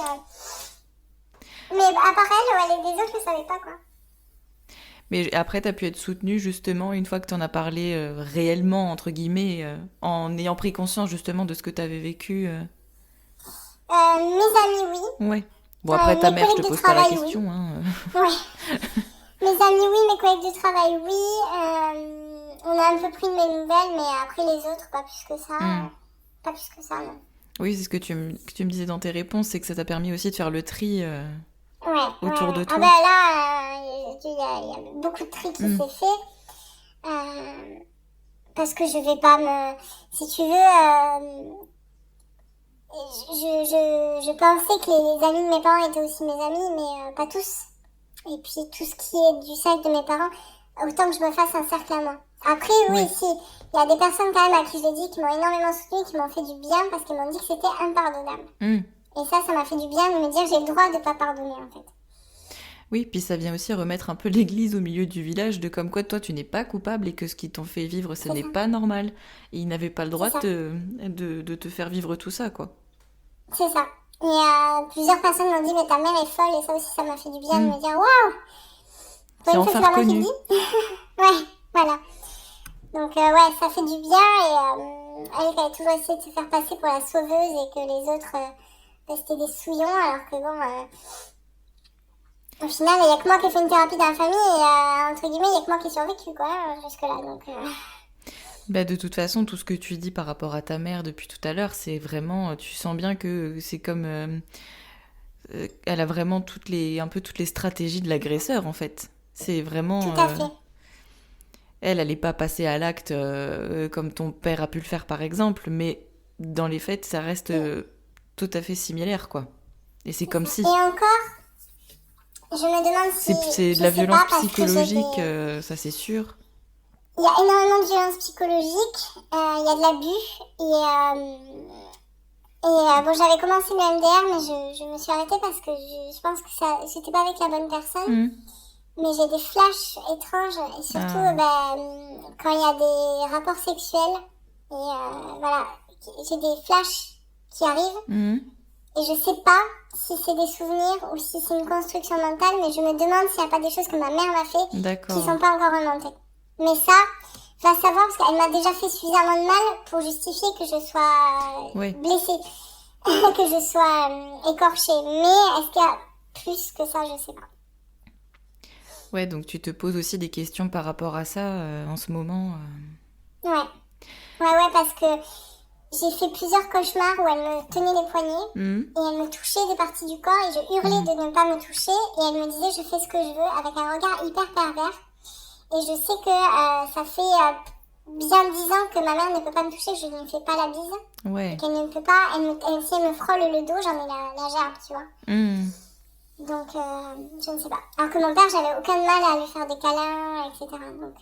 Mais à part elle, les autres ne savaient pas, quoi.
Mais après, t'as pu être soutenue, justement, une fois que t'en as parlé réellement, entre guillemets, en ayant pris conscience, justement, de ce que t'avais vécu.
Mes amis, oui.
Ouais. Bon, après, ta mère, je te pose pas la question.
Oui.
Hein.
Ouais. Mes amis, oui. Mes collègues de travail, oui. On a un peu pris de mes nouvelles, mais après, les autres, pas plus que ça. Pas plus que ça, non.
Oui, c'est ce que tu me disais dans tes réponses, c'est que ça t'a permis aussi de faire le tri autour de toi.
Ah ben là, il y a beaucoup de tri qui s'est fait. Parce que je vais pas me... Si tu veux... Je pensais que les amis de mes parents étaient aussi mes amis, mais pas tous. Et puis tout ce qui est du cercle de mes parents, autant que je me fasse un cercle à moi. Après, oui, si, il y a des personnes quand même à qui je l'ai dit, qui m'ont énormément soutenue, qui m'ont fait du bien, parce qu'ils m'ont dit que c'était impardonnable. Et ça m'a fait du bien de me dire que j'ai le droit de pas pardonner, en fait.
Oui, puis ça vient aussi remettre un peu l'église au milieu du village, de comme quoi toi tu n'es pas coupable et que ce qu'ils t'ont fait vivre, ce n'est pas normal. Et ils n'avaient pas le droit de te faire vivre tout ça, quoi.
C'est ça. Et plusieurs personnes m'ont dit, mais ta mère est folle, et ça aussi, ça m'a fait du bien de me dire, waouh!
C'est enfin reconnu.
Ouais, voilà. Donc, ouais, ça fait du bien, et elle a toujours essayé de se faire passer pour la sauveuse, et que les autres restaient des souillons, alors que bon, au final, il n'y a que moi qui ai fait une thérapie dans la famille, et entre guillemets, il n'y a que moi qui ai survécu, quoi, jusque-là, donc...
Bah de toute façon, tout ce que tu dis par rapport à ta mère depuis tout à l'heure, c'est vraiment... Tu sens bien que c'est comme... elle a vraiment un peu toutes les stratégies de l'agresseur, en fait. C'est vraiment...
Tout à fait.
Elle n'est pas passée à l'acte comme ton père a pu le faire, par exemple, mais dans les faits, ça reste tout à fait similaire, quoi. Et c'est comme si...
Et encore, je me demande si...
C'est de la violence psychologique, ça c'est sûr.
Il y a énormément de violence psychologique, il y a de l'abus, et bon, j'avais commencé le MDR, mais je me suis arrêtée parce que je pense que j'étais pas avec la bonne personne. Mais j'ai des flashs étranges, et surtout quand il y a des rapports sexuels, et voilà, j'ai des flashs qui arrivent, et je sais pas si c'est des souvenirs ou si c'est une construction mentale, mais je me demande s'il n'y a pas des choses que ma mère m'a fait qui sont pas encore remontées. Mais ça, va savoir, parce qu'elle m'a déjà fait suffisamment de mal pour justifier que je sois blessée, que je sois écorchée. Mais est-ce qu'il y a plus que ça, je sais pas.
Ouais, donc tu te poses aussi des questions par rapport à ça en ce moment.
Ouais, parce que j'ai fait plusieurs cauchemars où elle me tenait les poignets et elle me touchait des parties du corps et je hurlais de ne pas me toucher et elle me disait je fais ce que je veux avec un regard hyper pervers. Et je sais que ça fait bien 10 ans que ma mère ne peut pas me toucher, je ne fais pas la bise.
Ouais.
Qu'elle ne peut pas, si elle me frôle le dos, j'en ai la gerbe, tu vois. Donc, je ne sais pas. Alors que mon père, j'avais aucun mal à lui faire des câlins, etc. Donc,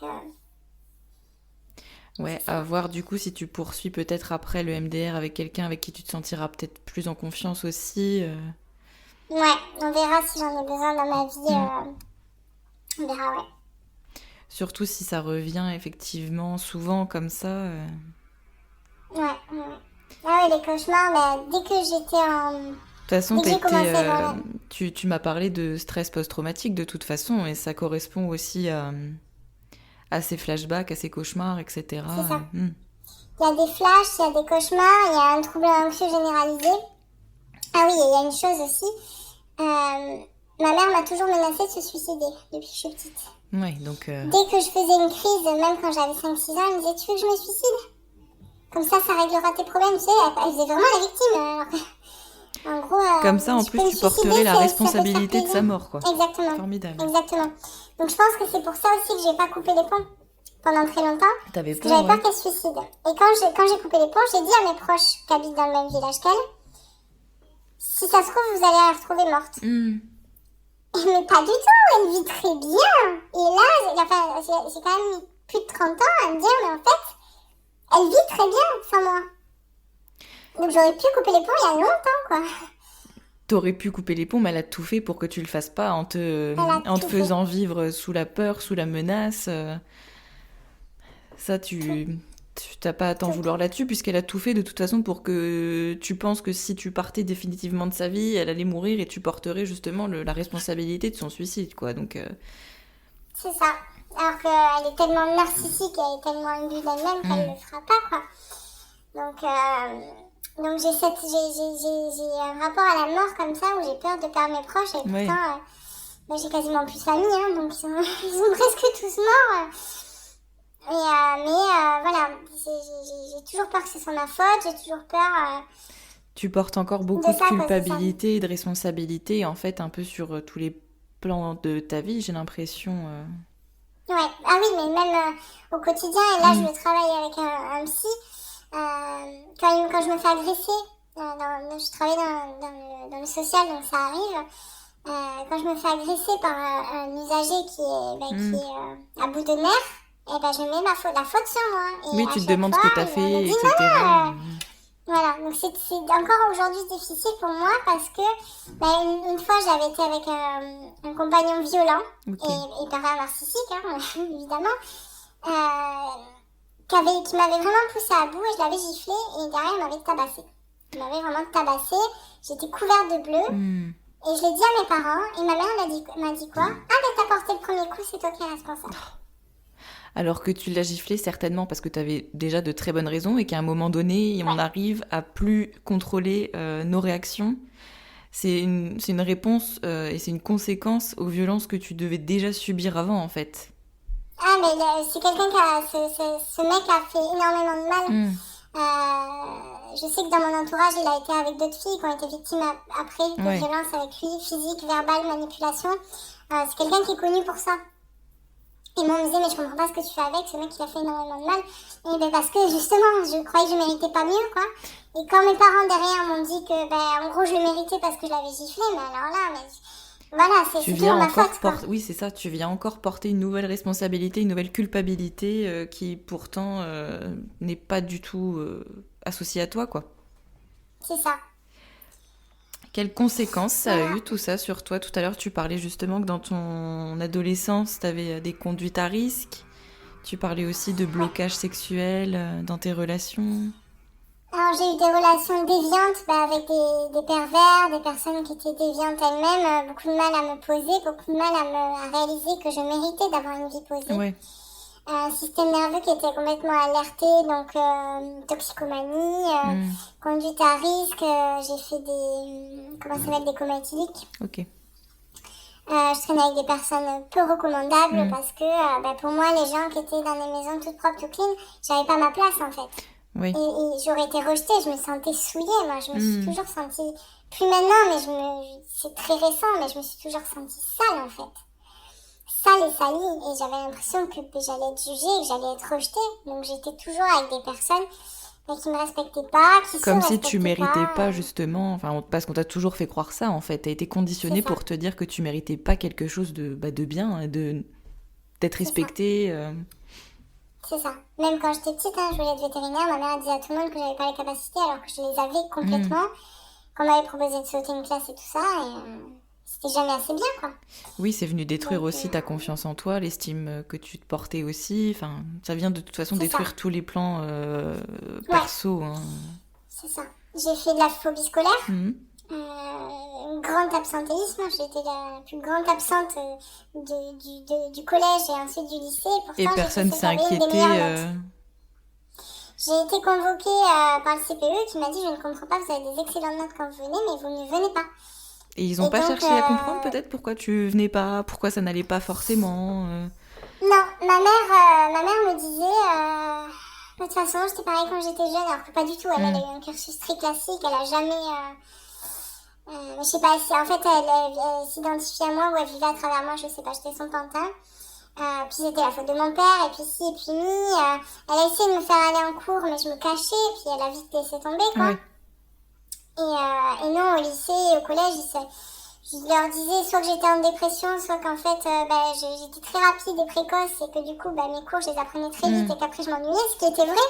ouais, à voir du coup si tu poursuis peut-être après le MDR avec quelqu'un avec qui tu te sentiras peut-être plus en confiance aussi.
Ouais, on verra si j'en ai besoin dans ma vie. On verra, ouais.
Surtout si ça revient effectivement souvent comme ça.
Ouais. Ah oui, les cauchemars, dès que j'étais
façon,
dès que j'ai commencé, voilà.
tu m'as parlé de stress post-traumatique de toute façon, et ça correspond aussi à ces flashbacks, à ces cauchemars, etc.
C'est ça. Il y a des flashs, il y a des cauchemars, il y a un trouble anxieux généralisé. Ah oui, et il y a une chose aussi. Ma mère m'a toujours menacée de se suicider depuis que je suis petite.
Ouais, donc...
Dès que je faisais une crise, même quand j'avais 5-6 ans, elle me disait « Tu veux que je me suicide ? Comme ça réglera tes problèmes. » Tu sais, elle faisait vraiment la victime. Alors que, en gros,
comme ça, en plus, tu porterais la responsabilité de sa mort, quoi.
Exactement.
Formidable.
Exactement. Donc je pense que c'est pour ça aussi que j'ai pas coupé les ponts pendant très longtemps.
T'avais peur,
j'avais peur qu'elle se suicide. Et quand j'ai coupé les ponts, j'ai dit à mes proches qui habitent dans le même village qu'elle, si ça se trouve, vous allez la retrouver morte. Mais pas du tout, elle vit très bien. Et là, j'ai quand même mis plus de 30 ans à me dire, mais en fait, elle vit très bien sans moi. Donc j'aurais pu couper les ponts il y a longtemps, quoi.
T'aurais pu couper les ponts, mais elle a tout fait pour que tu le fasses pas en te faisant vivre sous la peur, sous la menace. Ça, tu t'as pas à t'en vouloir là-dessus, puisqu'elle a tout fait de toute façon pour que tu penses que si tu partais définitivement de sa vie, elle allait mourir et tu porterais justement la responsabilité de son suicide, quoi. Donc,
c'est ça. Alors qu'elle est tellement narcissique, elle est tellement imbue d'elle-même qu'elle le fera pas, quoi. Donc j'ai un rapport à la mort comme ça où j'ai peur de perdre mes proches et pourtant j'ai quasiment plus de famille, hein, donc ils sont presque tous morts. Mais voilà, j'ai toujours peur que ce soit ma faute, j'ai toujours peur...
tu portes encore beaucoup de culpabilité et de responsabilité, en fait, un peu sur tous les plans de ta vie, j'ai l'impression.
Ouais, ah oui, mais même au quotidien, et là je travaille avec un psy, quand je me fais agresser, je travaille dans le social, donc ça arrive, quand je me fais agresser par un usager qui est à bout de nerfs, et je mets la faute sur moi. Et
oui, tu te demandes ce que t'as fait, etc.
Voilà, donc c'est encore aujourd'hui difficile pour moi parce que une fois j'avais été avec un compagnon violent et pervers narcissique, hein, évidemment, qui m'avait vraiment poussé à bout et je l'avais giflé et derrière il m'avait tabassé. Il m'avait vraiment tabassé, j'étais couverte de bleu et je l'ai dit à mes parents et ma mère m'a dit quoi ? Ah t'as porté le premier coup, c'est toi qui es responsable.
Alors que tu l'as giflé certainement parce que tu avais déjà de très bonnes raisons et qu'à un moment donné, on arrive à plus contrôler nos réactions. C'est une réponse et c'est une conséquence aux violences que tu devais déjà subir avant, en fait.
Ah, mais c'est quelqu'un ce mec a fait énormément de mal. Je sais que dans mon entourage, il a été avec d'autres filles qui ont été victimes après de violences avec lui, physique, verbale, manipulation. C'est quelqu'un qui est connu pour ça. Et moi, on me disait, mais je comprends pas ce que tu fais avec, ce mec, il a fait énormément de mal. Et parce que, justement, je croyais que je méritais pas mieux, quoi. Et quand mes parents, derrière, m'ont dit que, en gros, je le méritais parce que je l'avais giflé, mais alors là, voilà, c'est toujours ma faute, quoi.
Oui, c'est ça, tu viens encore porter une nouvelle responsabilité, une nouvelle culpabilité qui, pourtant, n'est pas du tout associée à toi, quoi.
C'est ça.
Quelles conséquences ça a eu tout ça sur toi ? Tout à l'heure, tu parlais justement que dans ton adolescence, tu avais des conduites à risque. Tu parlais aussi de blocage sexuel dans tes relations.
Alors, j'ai eu des relations déviantes avec des pervers, des personnes qui étaient déviantes elles-mêmes. Beaucoup de mal à me poser, beaucoup de mal à réaliser que je méritais d'avoir une vie posée. Ouais. Un système nerveux qui était complètement alerté, donc toxicomanie, conduite à risque, j'ai fait des comas éthyliques.
Ok.
Je traînais avec des personnes peu recommandables parce que pour moi, les gens qui étaient dans des maisons toutes propres, toutes clean, j'avais pas ma place en fait. Oui. Et j'aurais été rejetée, je me sentais souillée, moi je me suis toujours sentie, plus maintenant, mais c'est très récent, mais je me suis toujours sentie sale en fait. Sale et salie, et j'avais l'impression que j'allais être jugée, que j'allais être rejetée. Donc j'étais toujours avec des personnes qui me respectaient pas, qui
comme si tu méritais pas justement, parce qu'on t'a toujours fait croire ça en fait. T'as été conditionnée pour te dire que tu méritais pas quelque chose de bien, d'être respectée.
C'est ça. Même quand j'étais petite, je voulais être vétérinaire, ma mère disait à tout le monde que j'avais pas les capacités alors que je les avais complètement. Qu'on m'avait proposé de sauter une classe et tout ça, et c'était jamais assez bien, quoi.
Oui, c'est venu détruire aussi ta confiance en toi, l'estime que tu te portais aussi. Enfin, ça vient de toute façon détruire tous les plans perso. Hein.
C'est ça. J'ai fait de la phobie scolaire. Grande absentéisme. J'étais la plus grande absente du collège et ensuite du lycée. Pourtant,
Et personne s'est
j'avais une des
inquiété.
meilleures notes. J'ai été convoquée par le CPE qui m'a dit: je ne comprends pas, vous avez des excellentes notes quand vous venez, mais vous ne venez pas.
Et ils n'ont pas cherché à comprendre peut-être pourquoi tu venais pas, pourquoi ça n'allait pas forcément
Non, ma mère me disait... de toute façon, j'étais pareil quand j'étais jeune, alors que pas du tout. Elle a eu un cursus très classique, elle a jamais... je sais pas, si en fait elle s'identifiait à moi ou elle vivait à travers moi, je sais pas, j'étais son pantin. Puis c'était la faute de mon père, et puis ci, et puis mi. Elle a essayé de me faire aller en cours, mais je me cachais, et puis elle a vite laissé tomber, quoi.
Ouais.
Et non, au lycée et au collège, je leur disais soit que j'étais en dépression, soit qu'en fait j'étais très rapide et précoce, et que du coup mes cours je les apprenais très vite et qu'après je m'ennuyais, ce qui était vrai.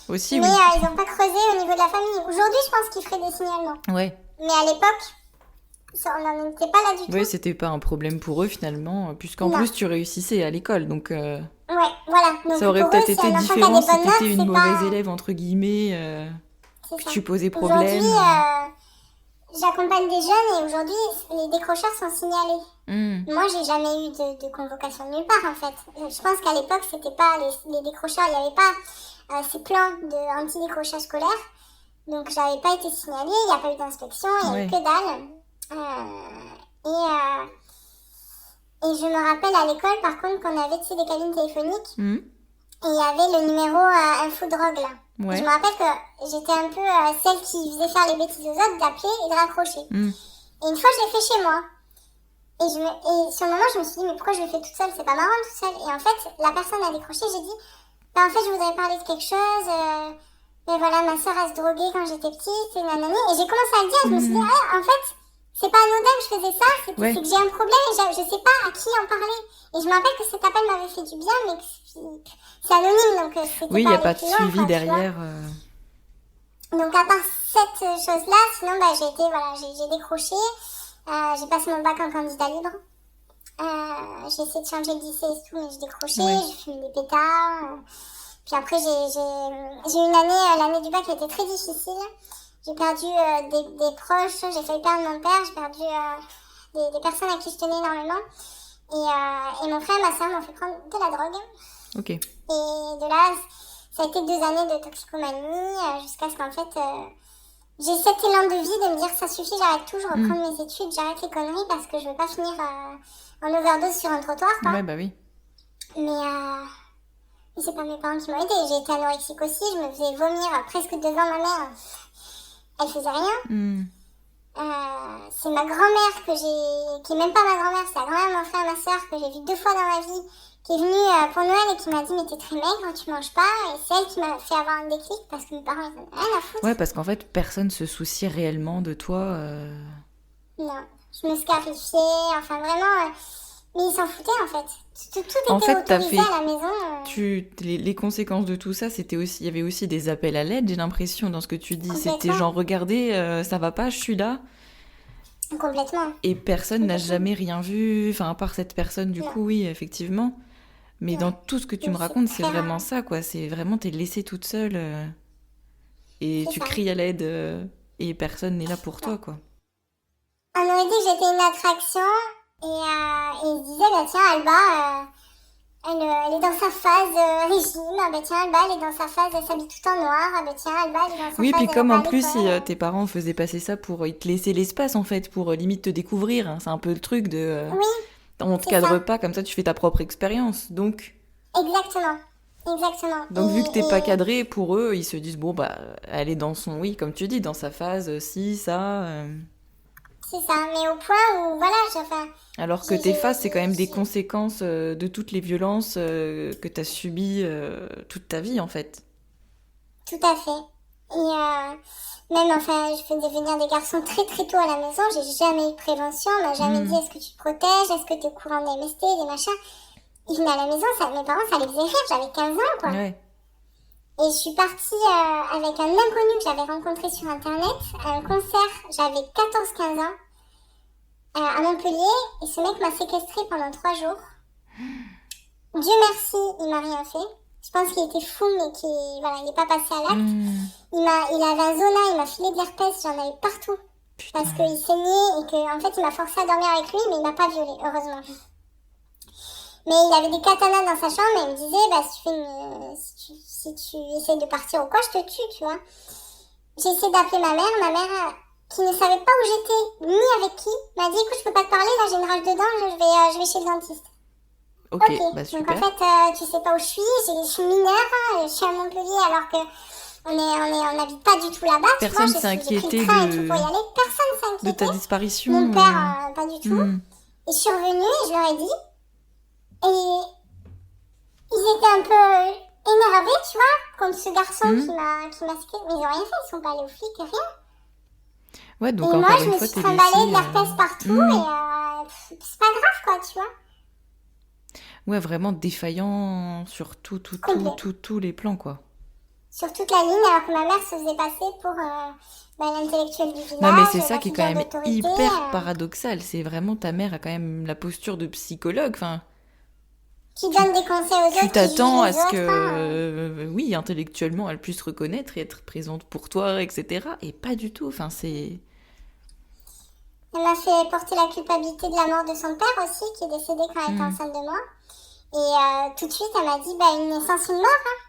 Aussi,
mais
oui.
Ils n'ont pas creusé au niveau de la famille. Aujourd'hui, je pense qu'ils feraient des signalements.
Ouais.
Mais à l'époque, on n'en était pas là du tout.
Oui, c'était pas un problème pour eux finalement, puisqu'en plus tu réussissais à l'école, donc
ouais, voilà. Donc,
ça aurait
pour
peut-être
eux,
été
si
différent si
notes,
t'étais une
c'est
mauvaise
pas...
élève entre guillemets,
C'est
que
ça.
tu posais problème.
Aujourd'hui, j'accompagne des jeunes et aujourd'hui, les décrocheurs sont signalés. Moi, j'ai jamais eu de convocation nulle part, en fait. Je pense qu'à l'époque, c'était pas les décrocheurs, il n'y avait pas ces plans anti-décrochage scolaire. Donc, j'avais pas été signalée, il n'y a pas eu d'inspection, il n'y a eu que dalle. Et je me rappelle à l'école, par contre, qu'on avait des cabines téléphoniques. Et il y avait le numéro info-drogue, là.
Ouais.
Je me rappelle que j'étais un peu celle qui faisait faire les bêtises aux autres, d'appeler et de raccrocher. Et une fois, je l'ai fait chez moi. Et sur le moment, je me suis dit, mais pourquoi je le fais toute seule? C'est pas marrant toute seule. Et en fait, la personne a décroché, j'ai dit, en fait, je voudrais parler de quelque chose. Mais voilà, ma soeur a se drogué quand j'étais petite, et nanani. Et j'ai commencé à le dire, je me suis dit, en fait, c'est pas anodin que je faisais ça, c'est que j'ai un problème et je sais pas à qui en parler. Et je me rappelle que cet appel m'avait fait du bien, mais que c'est anonyme, donc c'était
oui, il
pas
n'y a pas de
loin,
suivi derrière.
Donc à part cette chose-là, sinon j'ai décroché, j'ai passé mon bac en candidat libre. J'ai essayé de changer de lycée et tout, mais j'ai décroché, j'ai fumé des pétards. Puis après j'ai eu une année, l'année du bac qui a été très difficile. J'ai perdu des proches, j'ai failli perdre mon père, j'ai perdu des personnes à qui je tenais énormément. Et mon frère et ma soeur m'ont fait prendre de la drogue.
Ok.
Et de là, ça a été 2 années de toxicomanie, jusqu'à ce qu'en fait, j'ai cet élan de vie de me dire ça suffit, j'arrête tout, je reprends mes études, j'arrête les conneries parce que je veux pas finir en overdose sur un trottoir, quoi.
Ouais, bah oui.
Mais c'est pas mes parents qui m'ont aidé. J'ai été anorexique aussi, je me faisais vomir presque devant ma mère. Elle faisait rien. C'est ma grand-mère qui est même pas ma grand-mère, c'est la grand-mère de mon frère et ma soeur que j'ai vue 2 fois dans ma vie, qui est venue pour Noël et qui m'a dit mais t'es très maigre, tu manges pas. Et c'est elle qui m'a fait avoir un déclic parce que mes parents ils en ont rien à foutre.
Ouais, parce qu'en fait personne se soucie réellement de toi.
Non, je me scarifiais, enfin vraiment, mais ils s'en foutaient en fait. Tout était
en fait,
autorisé à la maison.
Les conséquences de tout ça, il y avait aussi des appels à l'aide, j'ai l'impression, dans ce que tu dis.
Complètement.
C'était genre, regardez, ça va pas, je suis là.
Complètement.
Et personne n'a jamais rien vu, enfin, à part cette personne, du coup, oui, effectivement. Mais dans tout ce que tu me racontes, c'est vraiment ça, quoi. C'est vraiment, t'es laissée toute seule. Et tu cries à l'aide, et personne n'est là pour toi, quoi.
On aurait dit que j'étais une attraction. Et il se disait, bah tiens, Alba, elle est dans sa phase régime. Ah bah tiens, Alba, elle est dans sa phase, elle s'habille tout en noir. Ah bah tiens, Alba, elle est dans sa phase...
Oui, puis comme en plus, tes parents faisaient passer ça pour te laisser l'espace, en fait, pour limite te découvrir. Hein. C'est un peu le truc de...
oui,
on te cadre pas, comme ça tu fais ta propre expérience, donc...
Exactement.
Donc vu que t'es pas cadré, pour eux, ils se disent, bon, bah, elle est dans son... Oui, comme tu dis, dans sa phase, ci, ça...
C'est ça, mais au point où, voilà,
alors que tes phases, c'est quand même des conséquences de toutes les violences que t'as subies toute ta vie, en fait.
Tout à fait. Et même, enfin, je faisais venir des garçons très très tôt à la maison, j'ai jamais eu de prévention, on m'a jamais dit est-ce que tu te protèges, est-ce que t'es au courant des MST, des machins. Ils venaient à la maison, mes parents, ça les faisait rire, j'avais 15 ans, quoi.
Ouais.
Et je suis partie avec un inconnu que j'avais rencontré sur internet à un concert, j'avais 14-15 ans, à Montpellier, et ce mec m'a séquestrée pendant 3 jours. Dieu merci, il m'a rien fait. Je pense qu'il était fou, mais il n'est pas passé à l'acte. Il avait un zona, il m'a filé de l'herpès, j'en avais partout.
Putain.
Parce qu'il saignait et qu'en fait, il m'a forcé à dormir avec lui, mais il m'a pas violée, heureusement. Mais il avait des katanas dans sa chambre et il me disait, bah, si tu essayes de partir ou quoi, je te tue, tu vois. J'ai essayé d'appeler ma mère, qui ne savait pas où j'étais, ni avec qui, m'a dit, écoute, je peux pas te parler, là, j'ai une rage de dents, je vais chez le dentiste.
Ok, bah super.
Donc en fait, tu sais pas où je suis mineure, je suis à Montpellier alors que on n'habite pas du tout là-bas.
Personne
tu vois,
s'est
j'ai pris
inquiété
le train et tout pour y aller. Personne s'est inquiété.
de ta disparition.
Mon père, pas du tout. Et je suis revenue et je leur ai dit. Et ils étaient un peu énervés, tu vois, contre ce garçon qui m'a séquestré. Mais ils ont rien fait, ils sont pas allés aux flics, rien.
Ouais, donc
et
encore
moi,
une
je me
fois,
suis
t'es
trimballée
laissée,
de l'herpès partout et c'est pas grave, quoi, tu vois.
Ouais, vraiment défaillant sur tous les plans, quoi.
Sur toute la ligne, alors que ma mère se faisait passer pour l'intellectuelle du village.
Non, mais c'est ça qui est quand
figure
même
d'autorité,
hyper paradoxal. C'est vraiment ta mère a quand même la posture de psychologue. Enfin,
qui donne des conseils aux autres.
tu t'attends à ce
autres,
que, oui, intellectuellement, elle puisse reconnaître et être présente pour toi, etc. Et pas du tout. Enfin, c'est.
Elle m'a fait porter la culpabilité de la mort de son père aussi, qui est décédé quand elle était enceinte de moi. Et tout de suite, elle m'a dit, une naissance, une mort, hein.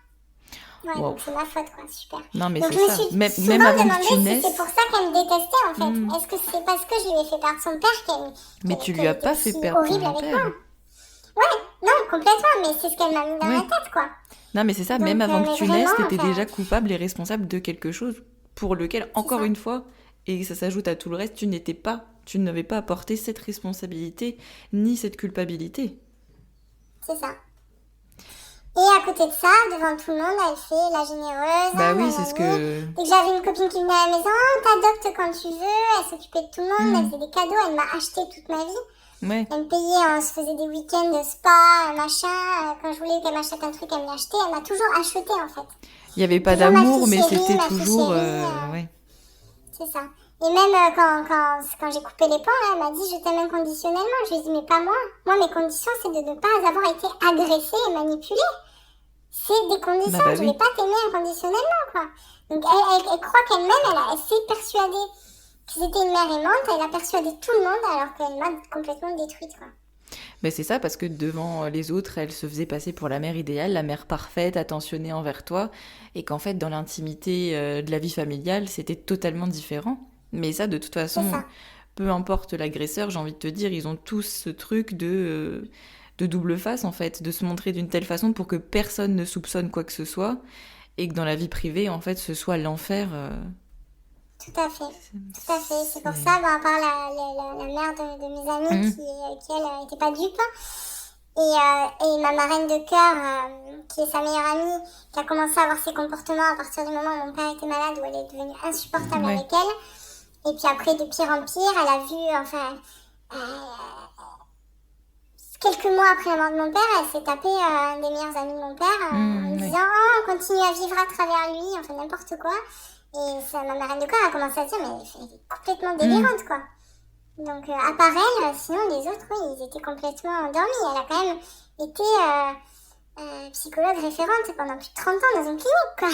Ouais, donc c'est ma faute, quoi, super.
Non, mais
donc
c'est
je me
ça.
suis
Même avant
demandé
que tu
si
naisses.
c'est pour ça qu'elle me détestait, en fait. Est-ce que c'est parce que je lui ai fait perdre son père
Mais tu lui as pas fait perdre ton père.
Ouais, non, complètement, mais c'est ce qu'elle m'a mis dans la tête, quoi.
Non, mais c'est ça,
donc,
même avant que tu naisses, t'étais
enfin...
déjà coupable et responsable de quelque chose pour lequel, encore une fois, et ça s'ajoute à tout le reste, tu n'avais pas apporté cette responsabilité, ni cette culpabilité.
C'est ça. Et à côté de ça, devant tout le monde, elle fait la généreuse.
Bah oui, c'est ce que...
Dès que j'avais une copine qui venait à la maison, t'adoptes quand tu veux, elle s'occupait de tout le monde, elle faisait des cadeaux, elle m'a acheté toute ma vie.
Ouais.
Elle me payait, on se faisait des week-ends de spa, machin. Quand je voulais qu'elle m'achète un truc, elle me l'achetait. Elle m'a toujours acheté, en fait.
Il n'y avait pas d'amour, mais c'était toujours... ouais.
C'est ça. Et même quand j'ai coupé les ponts, elle m'a dit je t'aime inconditionnellement. Je lui ai dit mais pas moi. Moi, mes conditions, c'est de ne pas avoir été agressée et manipulée. C'est des conditions. Je ne vais pas t'aimer inconditionnellement, quoi. Donc elle croit qu'elle-même, elle s'est persuadée que c'était une mère aimante. Elle a persuadé tout le monde alors qu'elle m'a complètement détruite, quoi.
Mais c'est ça, parce que devant les autres, elle se faisait passer pour la mère idéale, la mère parfaite, attentionnée envers toi, et qu'en fait, dans l'intimité de la vie familiale, c'était totalement différent. Mais ça, de toute façon, peu importe l'agresseur, j'ai envie de te dire, ils ont tous ce truc de double face, en fait, de se montrer d'une telle façon pour que personne ne soupçonne quoi que ce soit, et que dans la vie privée, en fait, ce soit l'enfer.
Tout à fait. C'est pour ça, à part la mère de mes amis qui elle, n'était pas dupe, et ma marraine de cœur, qui est sa meilleure amie, qui a commencé à avoir ses comportements à partir du moment où mon père était malade, où elle est devenue insupportable avec elle. Et puis après, de pire en pire, elle a vu, quelques mois après la mort de mon père, elle s'est tapée un des meilleurs amis de mon père, en disant « Oh, on continue à vivre à travers lui », enfin n'importe quoi. Et ma marraine de cœur a commencé à dire « Mais elle est complètement délirante, quoi ». Donc, à part elle, sinon les autres, oui, ils étaient complètement endormis. Elle a quand même été psychologue référente pendant plus de 30 ans dans une clinique, quoi.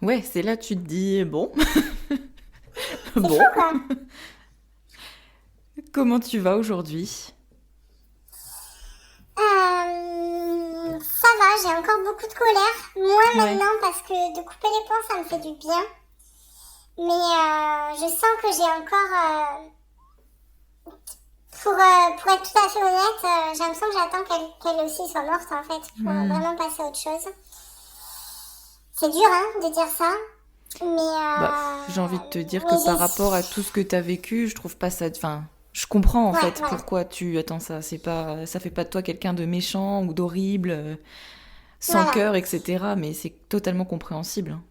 Ouais, c'est là que tu te dis « Bon... »
C'est fou, quoi.
Comment tu vas aujourd'hui ?
Ça va, j'ai encore beaucoup de colère. Moins maintenant parce que de couper les ponts, ça me fait du bien. Mais je sens que j'ai encore... Pour être tout à fait honnête, j'ai l'impression que j'attends qu'elle aussi soit morte, en fait, pour vraiment passer à autre chose. C'est dur, hein, de dire ça. Mais
j'ai envie de te dire que par rapport à tout ce que t'as vécu, je trouve pas ça... Enfin, je comprends en fait pourquoi tu attends ça. C'est pas, ça fait pas de toi quelqu'un de méchant ou d'horrible, sans cœur, etc. Mais c'est totalement compréhensible. Hein,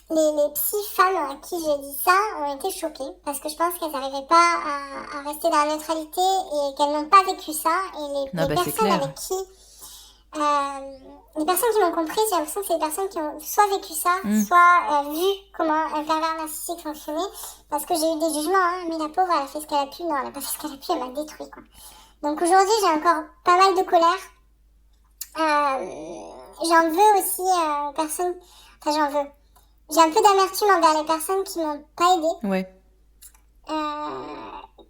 les psy femmes à qui j'ai dit ça ont été choquées parce que je pense qu'elles n'arrivaient pas à rester dans la neutralité et qu'elles n'ont pas vécu ça. Et les personnes avec qui... les personnes qui m'ont compris, j'ai l'impression que c'est des personnes qui ont soit vécu ça, soit vu comment un pervers narcissique fonctionnait, parce que j'ai eu des jugements, hein, mais la pauvre, elle a fait ce qu'elle a pu, non, elle a pas fait ce qu'elle a pu, elle m'a détruit, quoi. Donc aujourd'hui, j'ai encore pas mal de colère. J'en veux aussi aux personnes, enfin j'en veux. j'ai un peu d'amertume envers les personnes qui m'ont pas aidée.
Ouais.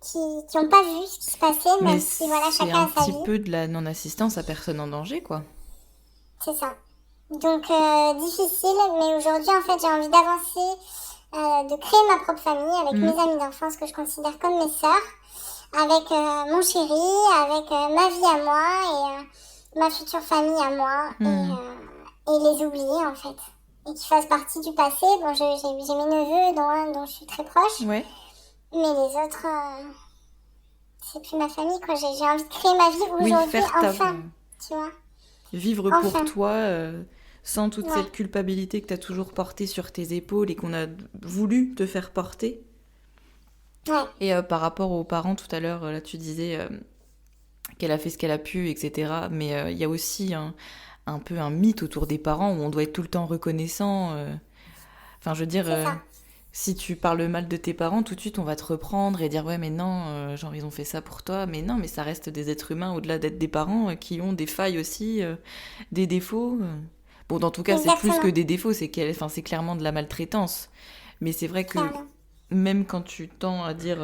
Qui ont pas vu ce qui se passait, même si voilà, chacun a sa vie.
C'est un petit peu de la non-assistance à personne en danger, quoi.
C'est ça. Donc difficile, mais aujourd'hui en fait j'ai envie d'avancer, de créer ma propre famille avec mes amis d'enfance que je considère comme mes sœurs, avec mon chéri, avec ma vie à moi et ma future famille à moi et les oublier en fait. Et qui fassent partie du passé. Bon, j'ai mes neveux dont un dont je suis très proche.
Ouais.
Mais les autres, c'est plus ma famille, quoi. J'ai envie de créer ma vie aujourd'hui, enfin, tu vois.
Vivre pour toi, sans toute cette culpabilité que tu as toujours portée sur tes épaules et qu'on a voulu te faire porter.
Ouais.
Et par rapport aux parents, tout à l'heure, là, tu disais qu'elle a fait ce qu'elle a pu, etc. Mais il y a aussi un peu un mythe autour des parents où on doit être tout le temps reconnaissant. Enfin, je veux dire... si tu parles mal de tes parents, tout de suite, on va te reprendre et dire « Ouais, mais non, genre, ils ont fait ça pour toi. » Mais non, mais ça reste des êtres humains, au-delà d'être des parents, qui ont des failles aussi, des défauts. Bon, dans tout cas, c'est plus que des défauts, c'est clairement de la maltraitance. Mais c'est vrai que même quand tu tends à dire,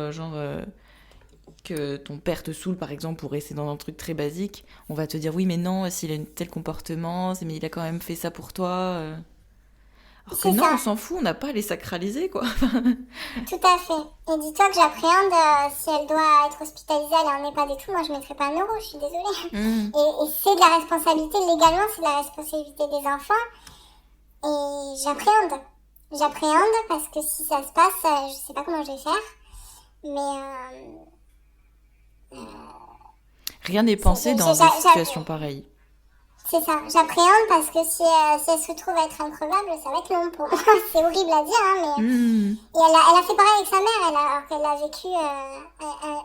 que ton père te saoule, par exemple, pour rester dans un truc très basique, on va te dire « Oui, mais non, s'il a un tel comportement, mais il a quand même fait ça pour toi. » Alors que non, on s'en fout, on n'a pas à les sacraliser, quoi.
Tout à fait. Et dis-toi que j'appréhende, si elle doit être hospitalisée, elle est en EHPAD et tout, moi je mettrai pas un euro, je suis désolée. Et c'est de la responsabilité, légalement, c'est de la responsabilité des enfants. Et j'appréhende. J'appréhende parce que si ça se passe, je sais pas comment je vais faire. Mais...
Rien n'est pensé dans des situations pareilles.
C'est ça, j'appréhende parce que si elle se retrouve à être increvable, ça va être long pour moi. C'est horrible à dire, hein, mais... Et elle a fait pareil avec sa mère, alors qu'elle a vécu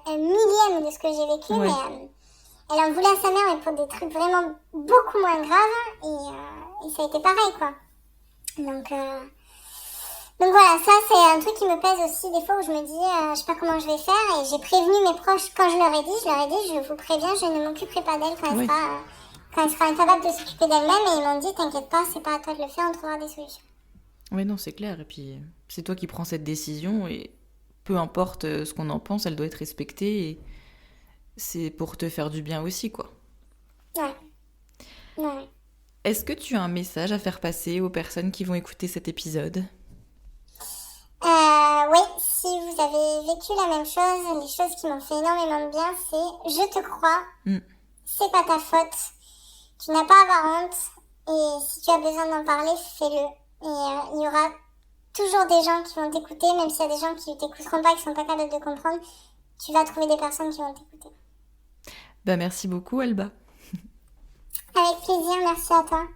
un millième de ce que j'ai vécu, mais elle en voulait à sa mère, mais pour des trucs vraiment beaucoup moins graves, et ça a été pareil, quoi. Donc voilà, ça c'est un truc qui me pèse aussi des fois où je me dis, je sais pas comment je vais faire, et j'ai prévenu mes proches quand je leur ai dit, je vous préviens, je ne m'occuperai pas d'elle quand elle sera incapable de s'occuper d'elle-même, et ils m'ont dit, t'inquiète pas, c'est pas à toi de le faire, on trouvera des solutions.
Oui, non, c'est clair, et puis c'est toi qui prends cette décision, et peu importe ce qu'on en pense, elle doit être respectée, et c'est pour te faire du bien aussi, quoi.
Ouais.
Est-ce que tu as un message à faire passer aux personnes qui vont écouter cet épisode ?
Oui, si vous avez vécu la même chose, les choses qui m'ont fait énormément de bien, c'est « je te crois, c'est pas ta faute, tu n'as pas à avoir honte, et si tu as besoin d'en parler, fais-le. » Et il y aura toujours des gens qui vont t'écouter, même s'il y a des gens qui t'écouteront pas, qui sont pas capables de comprendre, tu vas trouver des personnes qui vont t'écouter.
Bah merci beaucoup, Alba.
Avec plaisir, merci à toi.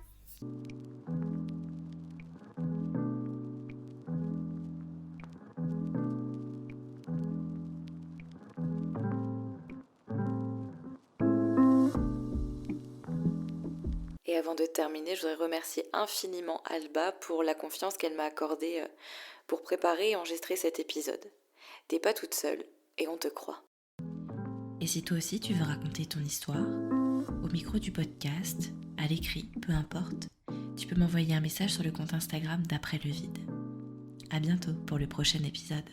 Et avant de terminer, je voudrais remercier infiniment Alba pour la confiance qu'elle m'a accordée pour préparer et enregistrer cet épisode. T'es pas toute seule et on te croit.
Et si toi aussi tu veux raconter ton histoire, au micro du podcast, à l'écrit, peu importe, tu peux m'envoyer un message sur le compte Instagram d'Après le vide. À bientôt pour le prochain épisode.